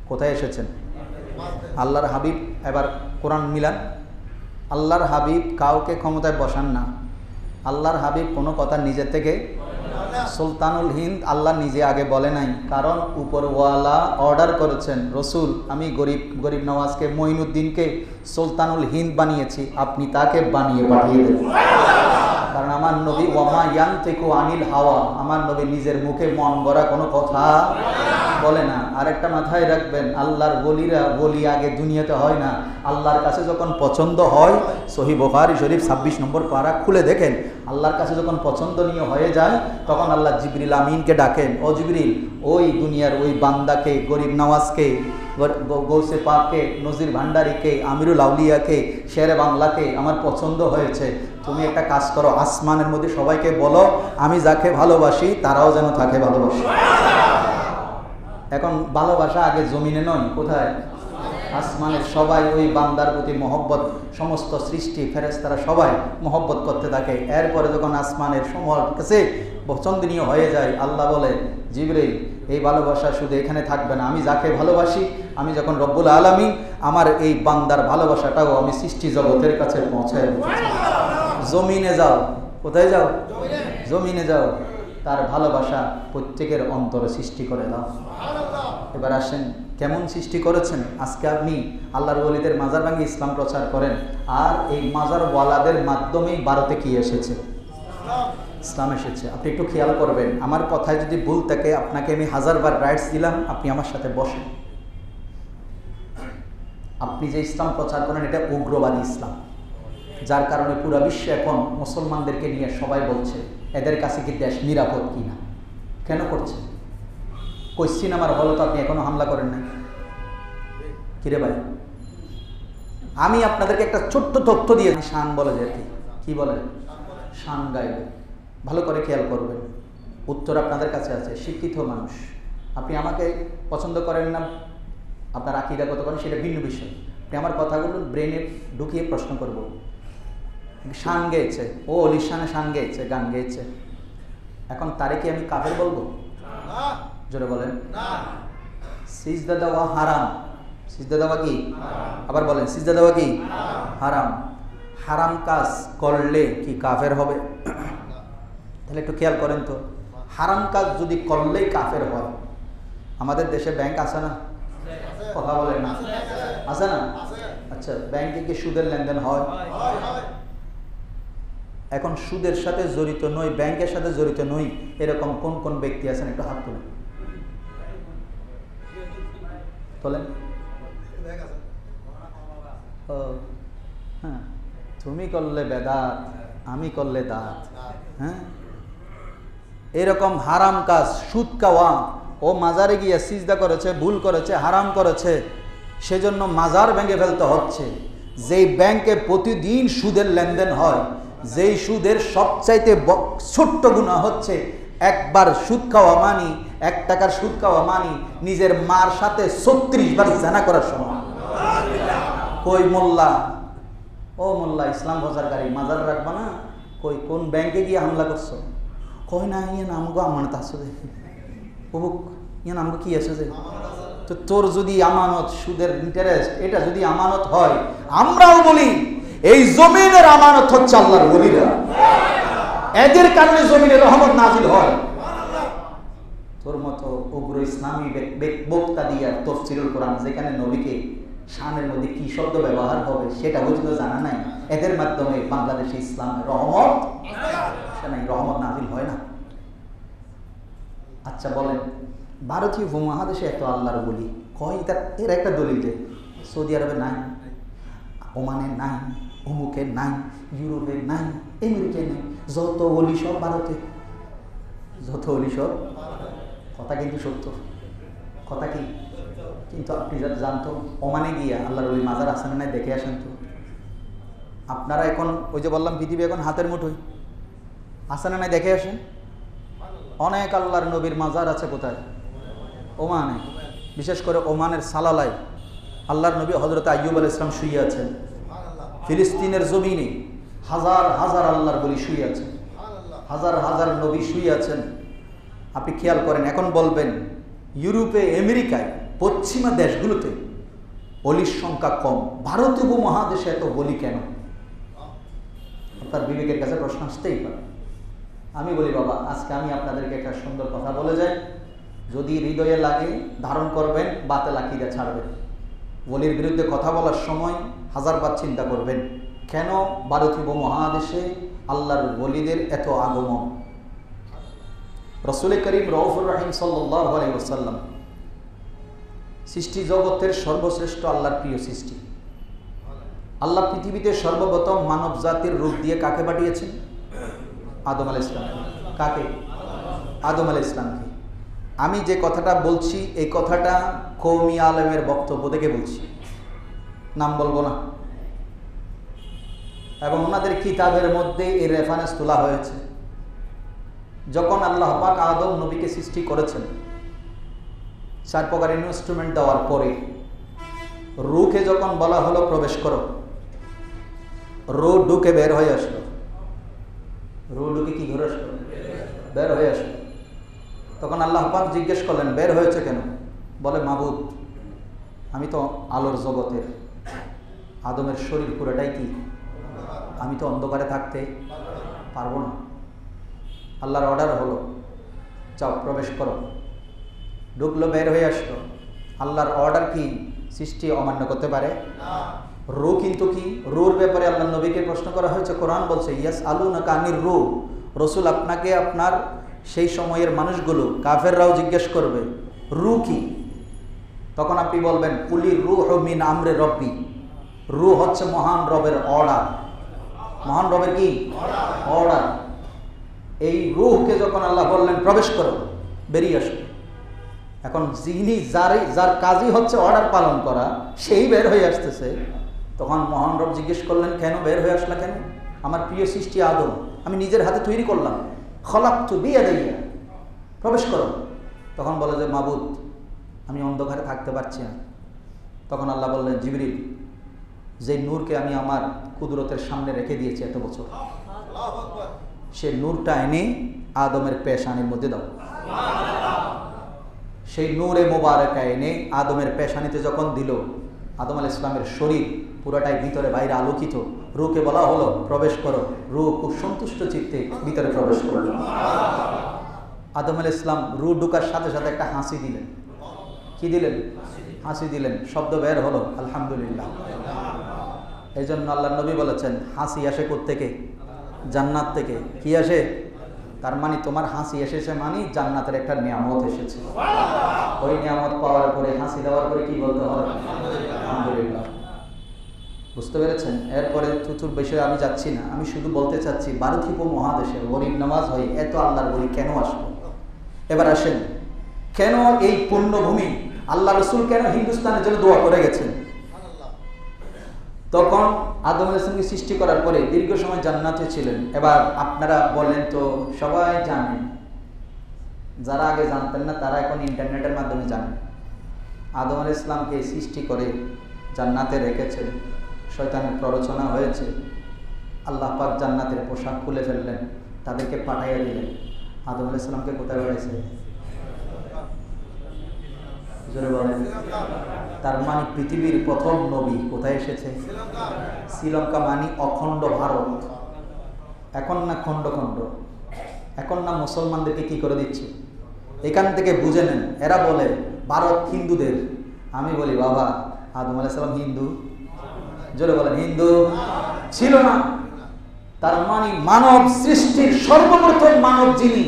কোথায় এসেছেন? আল্লাহর হাবিব, এবার কোরআন মিলান, আল্লাহর হাবিব কাউকে ক্ষমতায় বসান না। আল্লাহর হাবিব কোনো কথা নিজে থেকে, সুলতানুল হিন্দ আল্লাহ নিজে আগে বলে নাই, কারণ উপরওয়ালা অর্ডার করেছেন, রসুল আমি গরিব নওয়াজকে, মঈনুদ্দিনকে সুলতানুল হিন্দ বানিয়েছি, আপনি তাকে বানিয়ে পাঠিয়ে দেন। কারণ আমার নবী ওয়ামা ইয়ানতিকু আনিল হাওয়া, আমার নবী নিজের মুখে মন গড়া কোনো কথা বলে না। আরেকটা মাথায় রাখবেন, আল্লাহর ওলিরা ওলি আগে দুনিয়াতে হয় না, আল্লাহর কাছে যখন পছন্দ হয়, সহিহ বুখারী শরীফ 26 নম্বর পারা খুলে দেখেন, আল্লাহর কাছে যখন পছন্দনীয় হয়ে যায় তখন আল্লাহ জিবরিল আমিনকে ডাকেন, ও জিবরিল, ওই দুনিয়ার ওই বান্দাকে, গরিব নওয়াজকে, গৌসে পাককে, নজির ভান্ডারীকে, আমিরুল আউলিয়াকে, শেরে বাংলাকে আমার পছন্দ হয়েছে, তুমি একটা কাজ করো, আসমানের মধ্যে সবাইকে বলো আমি যাকে ভালোবাসি তারাও যেন তাকে ভালোবাসে। এখন ভালোবাসা আগে জমিনে নয়, কোথায়? আসমানের সবাই ওই বান্দার প্রতি মহব্বত, সমস্ত সৃষ্টি ফেরেশতারা সবাই মহব্বত করতে থাকে। এরপরে যখন আসমানের সমর কাছে পছন্দনীয় হয়ে যায়, আল্লাহ বলে, জিবরিল এই ভালোবাসা শুধু এখানে থাকবে না, আমি যাকে ভালোবাসি, আমি যখন রব্বুল আলামিন আমার এই বান্দার ভালোবাসাটাও আমি সৃষ্টি জগতের কাছে পৌঁছায় দেব। জমিনে যাও, কোথায় যাও? জমিনে যাও, তার ভালোবাসা প্রত্যেকের অন্তরে সৃষ্টি করে দাও। এবার আসেন, কেমন সৃষ্টি করেছেন? আজকে আপনি আল্লাহর ওলিদের মাজার ভাঙিয়ে ইসলাম প্রচার করেন, আর এই মাজার ওয়ালাদের মাধ্যমেই ভারতে কি এসেছে? ইসলাম এসেছে। আপনি একটু খেয়াল করবেন, আমার কথায় যদি ভুল থাকে আপনাকে আমি 1000 বার রাইটস দিলাম, আপনি আমার সাথে বসেন। আপনি যে ইসলাম প্রচার করেন এটা উগ্রবাদী ইসলাম, যার কারণে পুরো বিশ্বে এখন মুসলমানদেরকে নিয়ে সবাই বলছে এদের কাছে কি দেশ নিরাপদ কিনা। কেন করছে? কই সিনেমার হলে তো আপনি এখনো হামলা করেন নাই, কিরে ভাই? আমি আপনাদেরকে একটা ছোট্ট তথ্য দিয়ে, শান বলে যে কি বলে, শান গাইবে, ভালো করে খেয়াল করবেন, উত্তর আপনাদের কাছে আছে। শিক্ষিত মানুষ, আপনি আমাকে পছন্দ করেন না, আপনার আকীদা কত করেন সেটা ভিন্ন বিষয়, আপনি আমার কথাগুলো ব্রেনে ঢুকিয়ে প্রশ্ন করব। শান গেয়েছে, ও অলির শানে শান গেয়েছে, গান গেয়েছে, এখন তারে কি আমি কাফের বলবো? জোরে বলেন। সিজদা দেওয়া হারাম। সিজদা দেওয়া কি? আবার বলেন, সিজদা দেওয়া কি? হারাম। হারাম কাজ করলে কি কাফের হবে? তাহলে একটু খেয়াল করেন তো, হারাম কাজ যদি করলেই কাফের হয়, আমাদের দেশে ব্যাংক আছে না? কথা বলেন না, আছে না? আচ্ছা, ব্যাংকে কি সুদের লেনদেন হয়? এখন সুদের সাথে জড়িত নই, ব্যাংকের সাথে জড়িত নই, এরকম কোন কোন ব্যক্তি আছেন একটু হাত তুলেন। তোলেন। ও হ্যাঁ, তুমি করলে বেদাত, আমি করলে দাঁত। হ্যাঁ, এরকম হারাম কাজ, সুদ খাওয়া, ও মাজারে গিয়ে সিজদা করেছে, ভুল করেছে, হারাম করেছে, সেজন্য মাজার ভেঙে ফেলতে হচ্ছে। যেই ব্যাংকে প্রতিদিন সুদের লেনদেন হয়, যেই সুদের সবচাইতে ছোট্ট গুনাহ হচ্ছে একবার সুদ খাওয়া মানি, 1 টাকার সুদ খাওয়া মানি নিজের মার সাথে 36 বার জানা করার সময়। কই মোল্লা, ও মোল্লা, ইসলাম প্রচারকারী, মাজার রাখবা না? কই কোন ব্যাংকে গিয়ে হামলা করছো? কই না, ইয়ে নামগো আমানত আছে, অমুক ইয়ে নামগো কি আছে যে। তো তোর যদি আমানত, সুদের ইন্টারেস্ট, এটা যদি আমানত হয়, আমরাও বলি এই জমিনের আমানত হচ্ছে আল্লাহর ওলিরা, এদের কারণে জমিনের রহমত নাজিল হয়। তোর মতো উগ্র ইসলামী বক্তা দিয়া তাফসীরুল কোরআন, যেখানে নবীকে শানের মধ্যে কি শব্দ ব্যবহার হবে সেটা পর্যন্ত জানা নাই, এদের মাধ্যমে বাংলাদেশে ইসলামের রহমত নাই, রহমত নাজিল হয় না। আচ্ছা বলেন, ভারতীয় উপমহাদেশে এত আল্লাহর বলি কয়, এর একটা দলিল যে সৌদি আরবে নাই, ওমানে নাই, অমুকে নাই, ইউরোপে নাই, আমেরিকায় নাই, যত অলি সব ভারতে, যত অলি সব। কথা কিন্তু সত্য, কথা কি? কিন্তু আপনি যারা জানতো, ওমানে গিয়া আল্লাহর ওলি মাজার আসেন নাই, দেখে আসেন তো। আপনারা এখন ওই যে বললাম পৃথিবী এখন হাতের মুঠোয়, আসেন নাই, দেখে আসেন। অনেক আল্লাহর নবীর মাজার আছে কোথায়? ওমানে। বিশেষ করে ওমানের সালালায় আল্লাহর নবী হযরত আইয়ুব আলাইহিস সালাম শুয়ে আছেন। ফিলিস্তিনের জমিনে হাজার হাজার আল্লাহর বলি শুয়ে আছেন, হাজার হাজার নবী শুয়ে আছেন। আপনি খেয়াল করেন, এখন বলবেন ইউরোপে, আমেরিকায়, পশ্চিমা দেশগুলোতে অলির সংখ্যা কম, ভারতীয় উপমহাদেশে এত বলি কেন? আপনার বিবেকের কাছে প্রশ্ন আসতেই পারে। আমি বলি, বাবা আজকে আমি আপনাদেরকে একটা সুন্দর কথা বলে যাই, যদি হৃদয়ে লাগে ধারণ করবেন, বাতিল আকীদা ছাড়বেন। ওলির বিরুদ্ধে কথা বলার সময় 1000 বার চিন্তা করবেন, কেন ভারতীয় উপমহাদেশে আল্লাহর ওলিদের এত আগমন। রাসূল করিম রউফুর রহিম সাল্লাল্লাহু আলাইহি ওয়াসাল্লাম সৃষ্টি জগতের সর্বশ্রেষ্ঠ আল্লাহর প্রিয় সৃষ্টি। আল্লাহ পৃথিবীতে সর্বপ্রথম মানব জাতির রূপ দিয়ে কাকে পাঠিয়েছেন? আদম আলাইহিস সালাম। কাকে? আদম আলাইহিস সালামকে। আমি যে কথাটা বলছি, এই কথাটা কওমি আলেমের বক্তব্য থেকে বলছি, নাম বলবো না, এবং ওনাদের কিতাবের মধ্যে এই রেফারেন্স তোলা হয়েছে। যখন আল্লাহ পাক আদম নবীকে সৃষ্টি করেছেন, 4 প্রকার ইনস্ট্রুমেন্ট দেওয়ার পরে রূহকে যখন বলা হলো প্রবেশ করো, রূহ ঢুকে বের হয়ে আসলো। রূহ ঢুকে কি ঘুরে আসলো? বের হয়ে আসলো। তখন আল্লাহ পাক জিজ্ঞেস করলেন, বের হয়েছে কেন? বলে, মাবুদ আমি তো আলোর জগতের, আদমের শরীর পুরোটাই কি, আমি তো অন্ধকারে থাকতে পারবো না। আল্লাহর অর্ডার হলো, যাও প্রবেশ করো। ঢুকলো, বের হয়ে আসলো। আল্লাহর অর্ডার কি সৃষ্টি অমান্য করতে পারে? রূহ কিন্তু কি, রূহর ব্যাপারে আল্লাহ নবীকে প্রশ্ন করা হয়েছে। কোরআন বলছে, ইয়াস আলুনাকা আনির রূহ, রসুল আপনাকে আপনার সেই সময়ের মানুষগুলো কাফেররাও জিজ্ঞেস করবে রূহ কি। তখন আপনি বলবেন, কুলি রূহ মিন আমরে রব্বি, রূহ হচ্ছে মহান রবের অর্ডার। মহান রবের কি অর্ডার? এই রূহকে যখন আল্লাহ বললেন প্রবেশ করো, বেরিয়ে আসো, এখন যিনি যার কাজই হচ্ছে অর্ডার পালন করা, সেই বের হয়ে আসতেছে। তখন মহান রব জিজ্ঞেস করলেন, কেন বের হয়ে আসলা কেন? আমার প্রিয় সৃষ্টি আদম আমি নিজের হাতে তৈরি করলাম, খলাকতু বিয়াদাইয়া, প্রবেশ করো। তখন বলে যে, মাবুদ আমি অন্ধকারে থাকতে পারছি না। তখন আল্লাহ বললেন, জিবরিল যে নূরকে আমি আমার কুদরতের সামনে রেখে দিয়েছি এত বছর, সে নূরটা এনে আদমের পেশানির মধ্যে দাও। সেই নূরে মোবারকা এনে আদমের পেশানিতে যখন দিল, আদম আলাইহিস সালামের শরীর পুরাটাই ভিতরে বাইরে আলোকিত। রূকে বলা হলো প্রবেশ করো, রূহ খুব সন্তুষ্ট চিত্তে ভিতরে প্রবেশ করল। আদম আলাইহিস সালাম রূহ ঢুকার সাথে সাথে একটা হাসি দিলেন। কি দিলেন? হাসি দিলেন। শব্দ বের হলো আলহামদুলিল্লাহ। এই জন্য আল্লাহ নবী বলেছেন, হাসি আসে কোত্থেকে? জান্নাত থেকে। কি আসে? তার মানে তোমার হাসি এসেছে মানে জান্নাতের একটা নিয়ামত এসেছে। ওই নিয়ামত পাওয়ার পরে, হাসি দেওয়ার পরে কি বলতে হয়? আলহামদুলিল্লাহ। বুঝতে পেরেছেন? এরপরে চতুর বিষয়ে আমি যাচ্ছি না, আমি শুধু বলতে চাচ্ছি ভারতীয় উপমহাদেশে গরিব নামাজ হয়ে এত আল্লাহর বলি কেন আসলো? এবার আসেন, কেন এই পুণ্যভূমি আল্লাহ রসুল কেন হিন্দুস্তানের জন্য দোয়া করে গেছেন? তখন আদম আলাইহিস সালামকে সৃষ্টি করার পরে দীর্ঘ সময় জান্নাতে ছিলেন। এবার আপনারা বলেন তো, সবাই জানেন, যারা আগে জানতেন না তারা এখন ইন্টারনেটের মাধ্যমে জানেন, আদম আলাইহিস সালামকে সৃষ্টি করে জান্নাতে রেখেছেন, শয়তানের প্ররোচনা হয়েছে, আল্লাহ পাক জান্নাতের পোশাক খুলে ফেললেন, তাদেরকে পাঠাইয়া দিলেন। আদম আলাইহিস সালামকে কোথায় পাঠাইছে? জোরে বলেন। তার মানে পৃথিবীর প্রথম নবী কোথায় এসেছে? শ্রীলঙ্কা। মানে অখণ্ড ভারত। এখন না খণ্ড খণ্ড, এখন না মুসলমানদেরকে কি করে দিচ্ছে। এখান থেকে বুঝে নেন, এরা বলে ভারত হিন্দুদের। আমি বলি বাবা, আদম আলাইহিস সালাম হিন্দু? জোরে বলেন, হিন্দু ছিল না। তার মানে মানব সৃষ্টির সর্বপ্রথম মানব যিনি,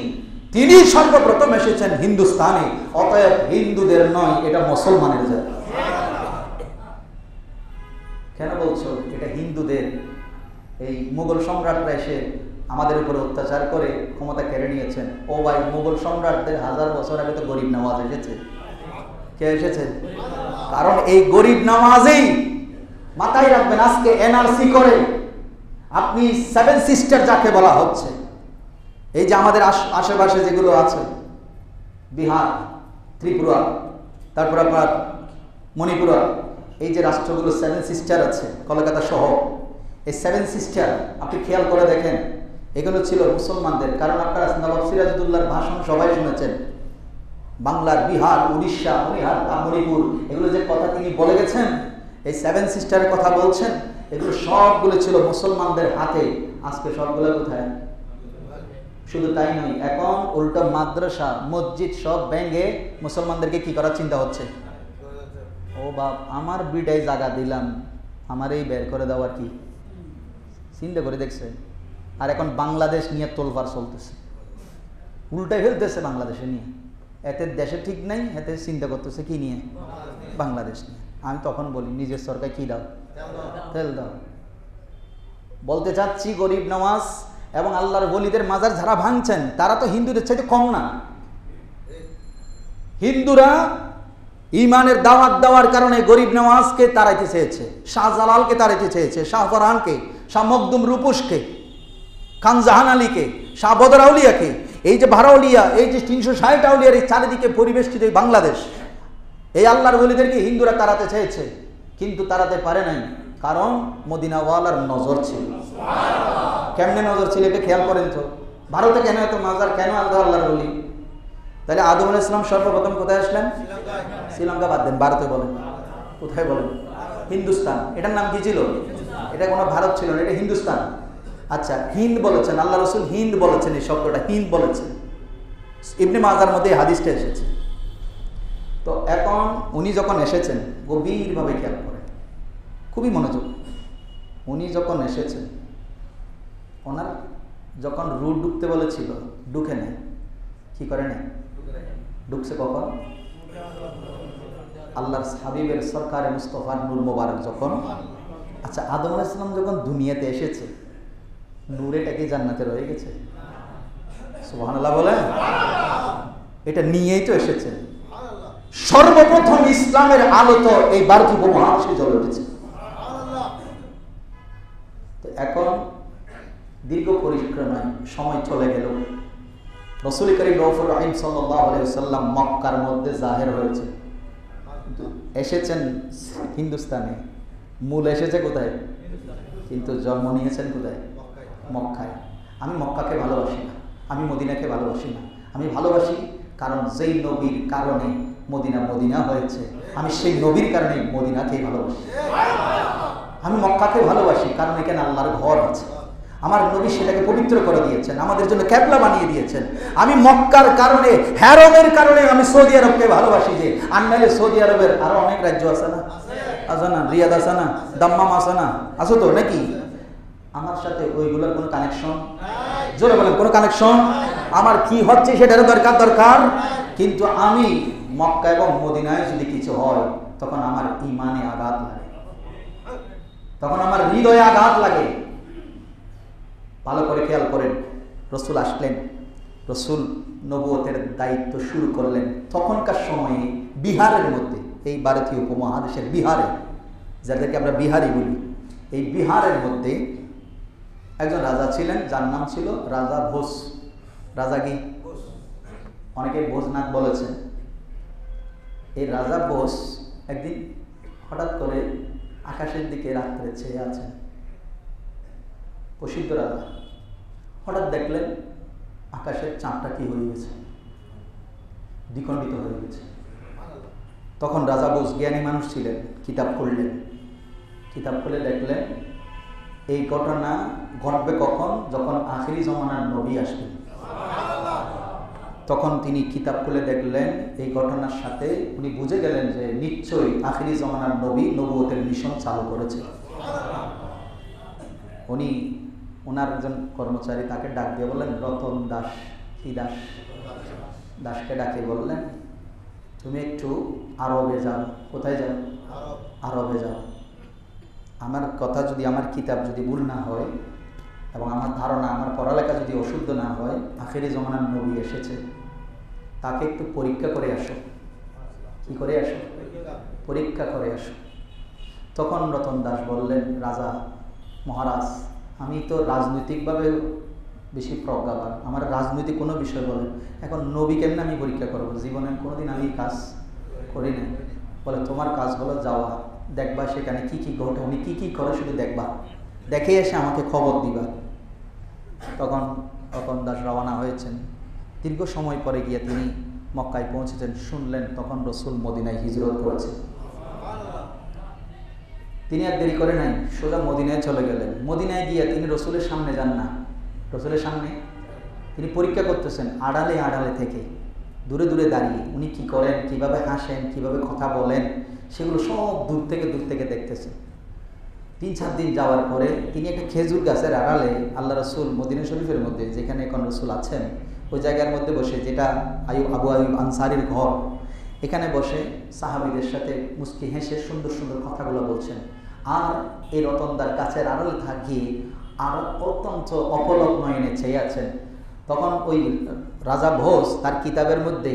তিনি সর্বপ্রথম এসেছেন হিন্দুস্তানে। অতএব হিন্দুদের নয়, এটা মুসলমানের জাতি। কেন বলছো এটা হিন্দুদের? এই মুঘল সম্রাটরা এসে আমাদের উপরে অত্যাচার করে ক্ষমতা কেড়ে নিয়েছেন। ও ভাই, মুঘল সম্রাটদের 1000 বছর আগে তো গরিব নওয়াজ এসেছে। কে এসেছে? কারণ এই গরিব নওয়াজেই, মাথায় রাখবেন, আজকে এনআরসি করে আপনি 7 সিস্টার যাকে বলা হচ্ছে, এই যে আমাদের আশেপাশে যেগুলো আছে, বিহার, ত্রিপুরা, তারপর আপনার মণিপুরা, এই যে রাষ্ট্রগুলো 7 সিস্টার আছে, কলকাতা সহ, এই 7 সিস্টার আপনি খেয়াল করে দেখেন, এগুলো ছিল মুসলমানদের। কারণ আপনারা নবাব সিরাজউদ্দৌলার ভাষণ সবাই শুনেছেন। বাংলার, বিহার, উড়িষ্যা, মণিপুর, এগুলো যে কথা তিনি বলে গেছেন, এই 7 সিস্টারের কথা বলছেন, এগুলো সবগুলো ছিল মুসলমানদের হাতে। আজকে সবগুলো কোথায়? শুধু তাই নয়, এখন উল্টো মাদ্রাসা, মসজিদ সব ভেঙে মুসলমানদেরকে কি করার চিন্তা হচ্ছে। ও বাপ, আমার বিডাই জায়গা দিলাম, আমার এই বের করে দেওয়ার কি চিন্তা করে দেখছে। আর এখন বাংলাদেশ নিয়ে তোলপাড় চলতেছে, উল্টাই ফেলতেছে বাংলাদেশে নিয়ে। এতে দেশে ঠিক নাই, এতে চিন্তা করতেছে কি নিয়ে? বাংলাদেশ নিয়ে। আমি তখন বলি, নিজের সরকার কি দাও? তেল দাও। বলতে চাচ্ছি, গরিব নওয়াজ এবং আল্লাহর ওলিদের মাজার যারা ভাঙছেন, তারা তো হিন্দুদের চাইতে কম না। হিন্দুরা ইমানের দাওয়াত দেওয়ার কারণে গরিব নওয়াজকে তাড়াইতে চেয়েছে, শাহজালালকে তাড়াইতে চেয়েছে, শাহফরানকে, শাহ মখদুম রূপসকে, খান জাহান আলীকে, শাহ বদর আউলিয়াকে, এই যে বারাউলিয়া, এই যে 360 আউলিয়ার এই চারিদিকে পরিবেষ্টিত এই বাংলাদেশ, এই আল্লাহর ওলিদেরকে হিন্দুরা তাড়াতে চেয়েছে, কিন্তু তাড়াতে পারে নাই। কারণ মদিনাওয়ালার নজর ছিল। কেমনে নজর ছিল এটা খেয়াল করেন তো। ভারতে কেন এত মাজার, কেন আল্লাহর ওলি? তাহলে আদম আলাইহিস সালাম সর্বপ্রথম কোথায় আসলেন? শ্রীলঙ্কা বাদ দেন, ভারতে বলেন। কোথায় বলেন? হিন্দুস্তান। এটার নাম কি ছিল? এটা কোনো ভারত ছিল না, এটা হিন্দুস্তান। আচ্ছা, হিন্দ বলেছেন, আল্লাহ রসুল হিন্দ বলেছেন, এই শব্দটা হিন্দ বলেছেন। ইবনে মাজার মধ্যে এই হাদিসটা এসেছে। তো এখন উনি যখন এসেছেন, গভীরভাবে খেয়াল করেন, খুবই মনোযোগ। উনি যখন এসেছেন, ওনার যখন রুট ঢুকতে বলেছিল, ঢুকে নেয়। কি করে নেয়? ঢুকছে কখন? আল্লাহর হাবিবের সরকারে মুস্তফার নূর মোবারক যখন। আচ্ছা, আদম আলাইহিস সালাম যখন দুনিয়াতে এসেছে, নূরেটা কি জান্নাতে রয়ে গেছে? সুবহানাল্লাহ বলেন। এটা নিয়েই তো এসেছে। সর্বপ্রথম ইসলামের আলো তো এই ভারতীয় উপমহাদেশে জ্বলে উঠেছে। তো এখন দীর্ঘ পরিক্রমায় সময় চলে গেল। রাসূল করিম রউফুর রহিম সাল্লাল্লাহু আলাইহি ওয়াসাল্লাম মক্কার মধ্যে জাহির হয়েছে, এসেছেন হিন্দুস্তানে। মূল এসেছে কোথায়? কিন্তু জন্ম নিয়েছেন কোথায়? মক্কায়। আমি মক্কাকে ভালোবাসি না, আমি মদিনাকে ভালোবাসি না। আমি ভালোবাসি কারণ যেই নবীর কারণে মদিনা মদিনা হয়েছে, আমি সেই নবীর কারণে মদিনাকেই ভালোবাসি। আমি মক্কাকে ভালোবাসি কারণ এখানে আল্লাহর ঘর আছে, আমার নবী সেটাকে পবিত্র করে দিয়েছেন, আমাদের জন্য ক্যাবলা বানিয়ে দিয়েছেন। আমি মক্কার কারণে, হ্যারমের কারণে আমি সৌদি আরবকে ভালোবাসি। যে আর নাহলে সৌদি আরবের আরো অনেক রাজ্য আছে না, আছে না? রিয়াদ আছে না, দাম্মাম আছে না, আছে তো নাকি? আমার সাথে ওইগুলোর কোনো কানেকশন? জোরে বলেন, কোনো কানেকশন? আমার কি হচ্ছে সেটার দরকার, কিন্তু আমি মক্কা এবং মদিনায় যদি কিছু হয় তখন আমার ইমানে আঘাত লাগে, তখন আমার হৃদয়ে আঘাত লাগে। ভালো করে খেয়াল করেন, রসুল আসলেন, রসুল নবুয়তের দায়িত্ব শুরু করলেন। তখনকার সময়ে বিহারের মধ্যে, এই ভারতীয় উপমহাদেশের বিহারে, যাদেরকে আমরা বিহারি বলি, এই বিহারের মধ্যে একজন রাজা ছিলেন, যার নাম ছিল রাজা ভোজ। রাজা কি? অনেকে ভোজনাথ বলেছেন। এই রাজা ভোজ একদিন হঠাৎ করে আকাশের দিকে রাত্রে চেয়ে আছেন, প্রসিদ্ধ রাজা। হঠাৎ দেখলেন আকাশের চাঁদটা কি হয়ে গেছে, দ্বিখণ্ডিত হয়ে গেছে। তখন রাজা বোস জ্ঞানী মানুষ ছিলেন, কিতাব খুললেন, কিতাব খুলে দেখলেন এই ঘটনা ঘটবে কখন? যখন আখিরি জমানার নবী আসবেন। তখন তিনি কিতাব খুলে দেখলেন এই ঘটনার সাথে উনি বুঝে গেলেন যে নিশ্চয়ই আখিরি জমানার নবী নবুয়তের মিশন চালু করেছে। উনি ওনার একজন কর্মচারী তাকে ডাক দিয়ে বললেন, রতন দাস, কি দাস? দাসকে ডাকে বললেন, তুমি একটু আরবে যাও। কোথায় যাও? আরবে যাও। আমার কথা যদি, আমার কিতাব যদি ভুল না হয় এবং আমার ধারণা, আমার পড়ালেখা যদি অশুদ্ধ না হয়, আখেরি জমানার নবী এসেছে, তাকে একটু পরীক্ষা করে আসো। কি করে আসো? পরীক্ষা করে আসো। তখন রতন দাস বললেন, রাজা মহারাজ, আমি তো রাজনৈতিকভাবে বেশি প্রজ্ঞাবান, আমার রাজনৈতিক কোনো বিষয় বলেন, এখন নবী কেমন আমি পরীক্ষা করবো? জীবনে কোনোদিন আমি কাজ করি না। বলে, তোমার কাজ হলো যাওয়া, দেখবা সেখানে কি কি ঘটে, উনি কি কি করে শুধু দেখবা, দেখে এসে আমাকে খবর দিবা। তখন রতন দাস রওনা হয়েছেন। দীর্ঘ সময় পরে গিয়ে তিনি মক্কায় পৌঁছেছেন। শুনলেন তখন রসুল মদিনায় হিজরত করেছে। তিনি আর দেরি করে নাই, সোজা মদিনায় চলে গেলেন। মদিনায় গিয়ে তিনি রসুলের সামনে যান না, রসুলের সামনে তিনি পরীক্ষা করতেছেন আড়ালে আড়ালে থেকে, দূরে দূরে দাঁড়িয়ে। উনি কি করেন, কিভাবে হাসেন, কিভাবে কথা বলেন, সেগুলো সব দূর থেকে দেখতেছেন। 3-4 দিন যাওয়ার পরে তিনি একটা খেজুর গাছের আড়ালে, আল্লাহ রসুল মদিনা শরীফের মধ্যে যেখানে এখন রসুল আছেন ওই জায়গার মধ্যে বসে, যেটা আবু আইয়ুব আনসারীর ঘর, এখানে বসে সাহাবীদের সাথে মুস্কি হেসে সুন্দর সুন্দর কথাগুলো বলছেন। আর এই রতনদার গাছের আড়ালে থাকিয়ে আর অত্যন্ত অপলক নয়নে চেয়ে আছেন। তখন ওই রাজা ভোজ তার কিতাবের মধ্যে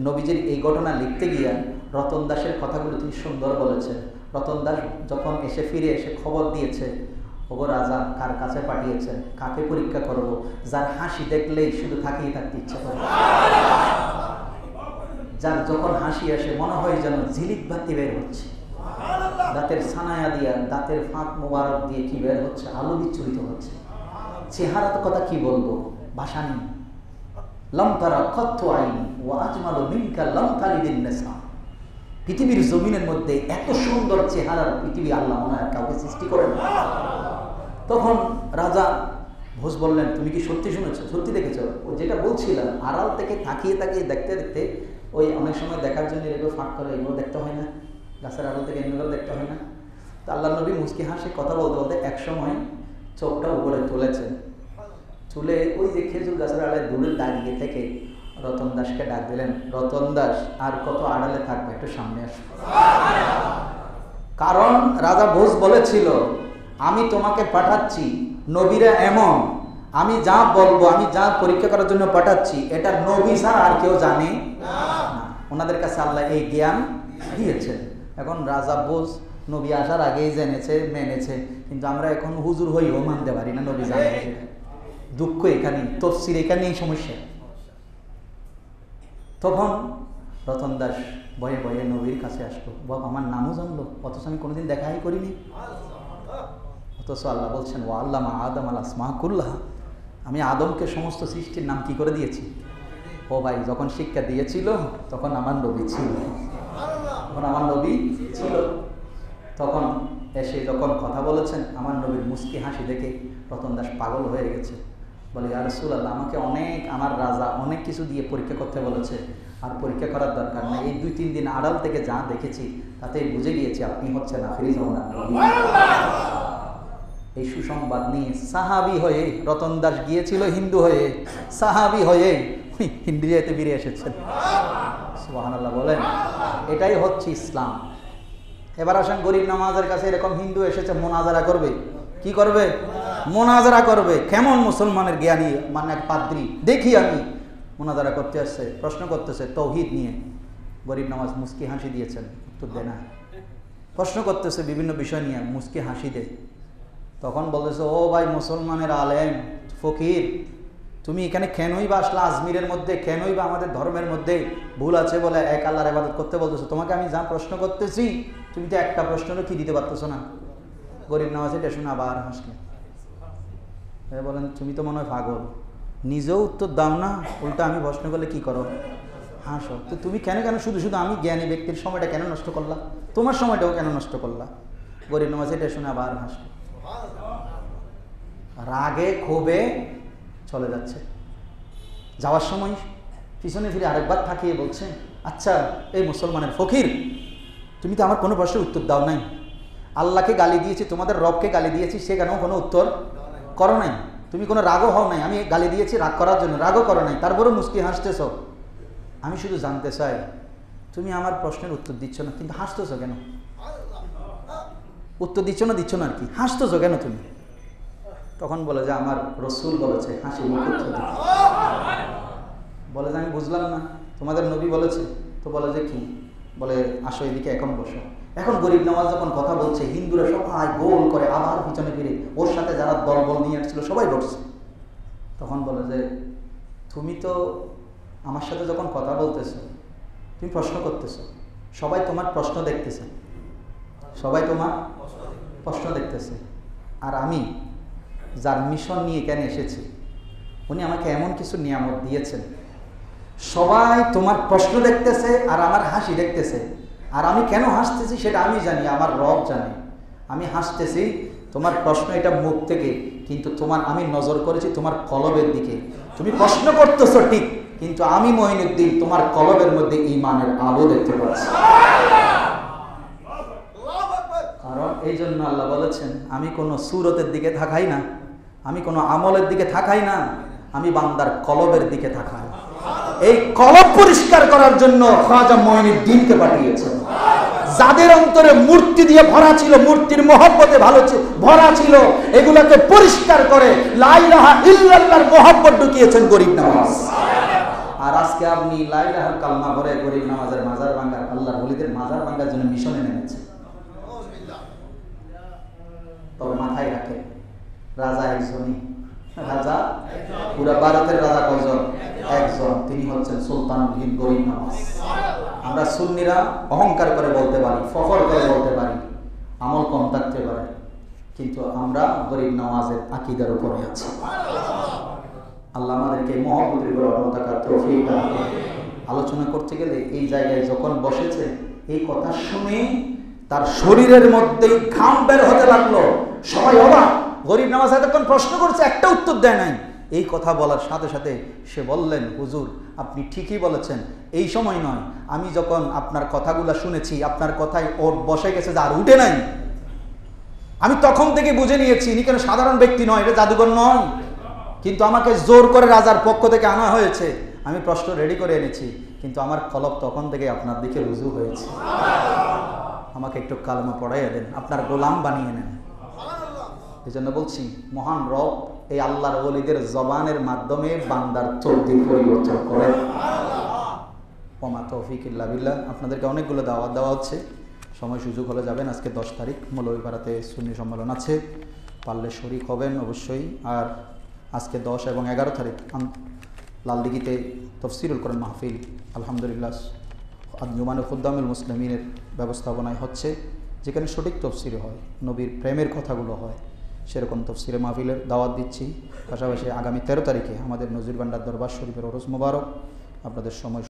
নবীজির এই ঘটনা লিখতে গিয়া রতন দাসের কথাগুলো তিনি সুন্দর বলেছেন। রতন দাস যখন ফিরে এসে খবর দিয়েছে, ওগো রাজা কার কাছে পাঠিয়েছেন, কাকে পরীক্ষা করব, যার হাসি দেখলেই শুধু থাকিয়ে থাকতে ইচ্ছা করে, যার যখন হাসি আসে মনে হয় যেন ঝিলিক বাতি বের হচ্ছে, দাঁতের ছানায়া দিয়া, দাঁতের ফাঁক মোবারক দিয়ে কি বের হচ্ছে, আলো বিচ্ছুরিত হচ্ছে। চেহারার কথা কি বলবো, ভাষা নেই। লমতারা কত আইনি ও আজমালো মিনকা লমতালিদিন নেসা। পৃথিবীর জমিনের মধ্যে এত সুন্দর চেহারার পৃথিবী আল্লাহ মনে হয় কাউকে সৃষ্টি করেন। তখন রাজা ভোজ বললেন, তুমি কি সত্যি শুনেছো, সত্যি দেখেছো? ও যেটা বলছিলাম, আড়াল থেকে তাকিয়ে দেখতে দেখতে, ওই অনেক সময় দেখার জন্য এগুলো ফাঁক করে, এগুলো দেখতে হয় না, গাছের আড়াল থেকে এগুলো দেখতে হয় না। তো আল্লাহ নবী মুস্কি হাসে কথা বলতে বলতে এক সময় চোখটা উপরে তুলেছেন, তুলে ওই যে খেজুর গাছের আড়ালে দূরে দাঁড়িয়ে থেকে রতন দাসকে ডাক দিলেন, রতন দাস আর কত আড়ালে থাকবে, একটু সামনে আসো। কারণ রাজা ভোজ বলেছিল, আমি তোমাকে পাঠাচ্ছি, নবীরা এমন, আমি যা বলবো, আমি যা পরীক্ষা করার জন্য পাঠাচ্ছি, এটা নবী ছাড়া আর কেউ জানে না। ওনাদের কাছে আল্লাহ এই জ্ঞান দিয়েছেন। এখন রাজা ভোজ নবী আসার আগেই জেনেছে, মেনেছে, কিন্তু আমরা এখন হুজুর হইও মানতে পারি না নবী জানে। দুঃখ এখানেই, তফসির এখানেই সমস্যা। তখন রতন দাস ভয়ে ভয়ে নবীর কাছে আসলো, বাবা আমার নামও জানলো, অথচ আমি কোনোদিন দেখাই করিনি। অথচ আল্লাহ বলছেন ওয়া আল্লামা আদম আল আসমা কুল্লাহা, আমি আদমকে সমস্ত সৃষ্টির নাম কি করে দিয়েছি। ও ভাই, যখন শিক্ষা দিয়েছিল তখন আমার নবী ছিল, তখন আমার নবী ছিল। তখন এসে যখন কথা বলেছেন, আমার নবীর মুস্কি হাসি দেখে রতন দাস পাগল হয়ে গেছে। বলে ইয়া রাসূলুল্লাহ, আমাকে অনেক আমার রাজা অনেক কিছু দিয়ে পরীক্ষা করতে বলেছে, আর পরীক্ষা করার দরকার নেই। এই 2-3 দিন আড়াল থেকে যা দেখেছি তাতে বুঝে গিয়েছি আপনি হচ্ছেন আখিরি জামানার নবী। এই সুসংবাদ নিয়ে সাহাবী হয়ে রতন দাস গিয়েছিল হিন্দু হয়ে, সাহাবী হয়ে ইন্ডিয়াতে ফিরে এসেছেন। সুবহানাল্লাহ বলেন, এটাই হচ্ছে ইসলাম। এবার আসেন গরিব নামাজের কাছে এরকম হিন্দু এসেছে, মোনাজারা করবে। কি করবে? মোনাজারা করবে। কেমন মুসলমানের জ্ঞানী, মানে এক পাদ্রী দেখি আমি মোনাজারা করতে আসছে, প্রশ্ন করতেছে তৌহিদ নিয়ে। গরিব নামাজ মুস্কি হাসি দিয়েছেন, উত্তর দেয় না। প্রশ্ন করতেছে বিভিন্ন বিষয় নিয়ে, মুস্কি হাসি দেয়। তখন বলতেছে ও ভাই মুসলমানের আলেম ফকির, তুমি এখানে কেনই বা আসলা আজমিরের মধ্যে, কেনই বা আমাদের ধর্মের মধ্যে ভুল আছে বলে এক আল্লাহর ইবাদত করতে বলতেছো? তোমাকে আমি যা প্রশ্ন করতেছি তুমি তো একটা প্রশ্নেরও কি দিতে পারতেছো না। গরিব নামাজ এটা শুনে আবার হাসলে। বলেন তুমি তো মনে হয় পাগল, নিজেও উত্তর দাও না, উল্টা আমি প্রশ্ন করলে কি করো? হাসো। তো তুমি কেন কেন শুধু শুধু আমি জ্ঞানী ব্যক্তির সময়টা কেন নষ্ট করলা, তোমার সময়টাও কেন নষ্ট করলা? গরিব নামাজ এটা শুনে আবার হাসলো। রাগে ক্ষোভে চলে যাচ্ছে। যাওয়ার সময় পিছনে ফিরে আরেকবার থাকিয়ে বলছে, আচ্ছা এই মুসলমানের ফকির, তুমি তো আমার কোনো প্রশ্নের উত্তর দাও নাই। আল্লাহকে গালি দিয়েছি, তোমাদের রবকে গালি দিয়েছি, সেখানেও কোনো উত্তর করো নাই। তুমি কোনো রাগও হও নাই, আমি গালি দিয়েছি রাগ করার জন্য, রাগও করো নাই, তারপরেও মুস্কি হাসতেছ। আমি শুধু জানতে চাই তুমি আমার প্রশ্নের উত্তর দিচ্ছ না, কিন্তু হাসতেছ কেন? উত্তর দিচ্ছ না আর কি, হাসতেছ কেন তুমি? তখন বলে যে আমার রসুল বলেছে হাসি মুখ উত্তর দিতে। বলে যে আমি বুঝলাম না, তোমাদের নবী বলেছে। তো বলে যে কি? বলে আসো এদিকে এখন বসো। এখন গরিব নামাজ যখন কথা বলছে, হিন্দুরা সবাই গোল করে আবার পিছনে ফিরে, ওর সাথে যারা দলবল নিয়ে আসছিল সবাই বসছে। তখন বলে যে তুমি তো আমার সাথে যখন কথা বলতেছো, তুমি প্রশ্ন করতেছো, সবাই তোমার প্রশ্ন দেখতেছে, সবাই তোমার প্রশ্ন দেখতেছে, আর আমি যার মিশন নিয়ে এখানে এসেছি উনি আমাকে এমন কিছু নিয়ামত দিয়েছেন, সবাই তোমার প্রশ্ন দেখতেছে আর আমার হাসি দেখতেছে। আর আমি কেন হাসতেছি সেটা আমি জানি, আমার রব জানে। আমি হাসতেছি তোমার প্রশ্ন এটা মুখ থেকে, কিন্তু তোমার আমি নজর করেছি তোমার কলবের দিকে। তুমি প্রশ্ন করতেছো ঠিক, কিন্তু আমি মঈনুদ্দিন তোমার কলবের মধ্যে ঈমানের আলো দেখতে পাচ্ছি। কারণ এই জন্য আল্লাহ বলেছেন আমি কোনো সূরতের দিকে তাকাই না, আমি কোনো আমলের দিকে তাকাই না, আমি বান্দার কলবের দিকে তাকাই। এই কলব পরিষ্কার করার জন্য খাজা মঈনুদ্দিনকে পাঠিয়েছেন। যাদের অন্তরে মূর্তি দিয়ে ভরা ছিল, মূর্তির মহব্বতে ভরা ছিল, এগুলোকে পরিষ্কার করে লা ইলাহা ইল্লাল্লাহর মহব্বত ঢুকিয়েছেন গরিব নামাজ। আর আজকে আপনি লা ইলাহার কালমা ভরে গরিব নামাজের মাজার ভাঙ্গার, আল্লাহর ওলিদের মাজার ভাঙ্গার জন্য মিশনে নেমেছেন। তবে মাথায় রাখে রাজা একজনই, রাজা পুরা ভারতের রাজা কয়জন? একজন, তিনি হচ্ছেন সুলতানুল হিন্দ গরিব নামাজ। আমরা সুন্নিরা অহংকার করে বলতে পারি, ফখর করে বলতে পারি, আমল কম থাকতে পারে, কিন্তু আমরা গরিব নামাজের আকীদার উপরে আছি। আল্লাহ আমাদেরকে মহব্বতের উপর অটল থাকার তৌফিক দান করুন। আলোচনা করতে গেলে এই জায়গায় যখন বসেছে, এই কথা শুনে তার শরীরের মধ্যেই ঘাম বের হতে লাগলো। সবাই অবাক, গরিব নামাজ এতক্ষণ প্রশ্ন করছে, একটা উত্তর দেয় নাই। এই কথা বলার সাথে সাথে সে বললেন, হুজুর আপনি ঠিকই বলেছেন, এই সময় নয়, আমি যখন আপনার কথাগুলো শুনেছি, আপনার কথায় ওর বসে গেছে যে আর উঠে নাই, আমি তখন থেকে বুঝে নিয়েছি ইনি কেন সাধারণ ব্যক্তি নয়, এটা জাদুঘর নয়, কিন্তু আমাকে জোর করে রাজার পক্ষ থেকে আনা হয়েছে। আমি প্রশ্ন রেডি করে এনেছি, কিন্তু আমার কলব তখন থেকে আপনার দিকে রুজু হয়েছে। আমাকে একটু কালেমা পড়াইয়া দেন, আপনার গোলাম বানিয়ে নেন। এই জন্য বলছি, মহান রব এই আল্লাহর ওলিদের জবানের মাধ্যমে বান্দার তকদীর পরিবর্তন করেন। ওমা তৌফিক ইল্লা বিল্লাহ। আপনাদেরকে অনেকগুলো দাওয়াত দেওয়া হচ্ছে, সময় সুযোগ হলে যাবেন। আজকে 10 তারিখ মৌলভীপাড়াতে সুন্নি সম্মেলন আছে, পারলে শরীক হবেন অবশ্যই। আর আজকে 10 এবং 11 তারিখ লালদিঘিতে তফসিরুল কোরআন মাহফিল, আলহামদুলিল্লাহ আঞ্জুমানে খুদ্দামুল মুসলিমিনের ব্যবস্থাপনায় হচ্ছে, যেখানে সঠিক তফসির হয়, নবীর প্রেমের কথাগুলো হয়, সেরকম তফসিরে মাহফিলের দাওয়াত দিচ্ছি। পাশাপাশি আগামী 13 তারিখে আমাদের নজির ভান্ডার দরবার শরীফের ওরস মোবারক। আপনাদের সময়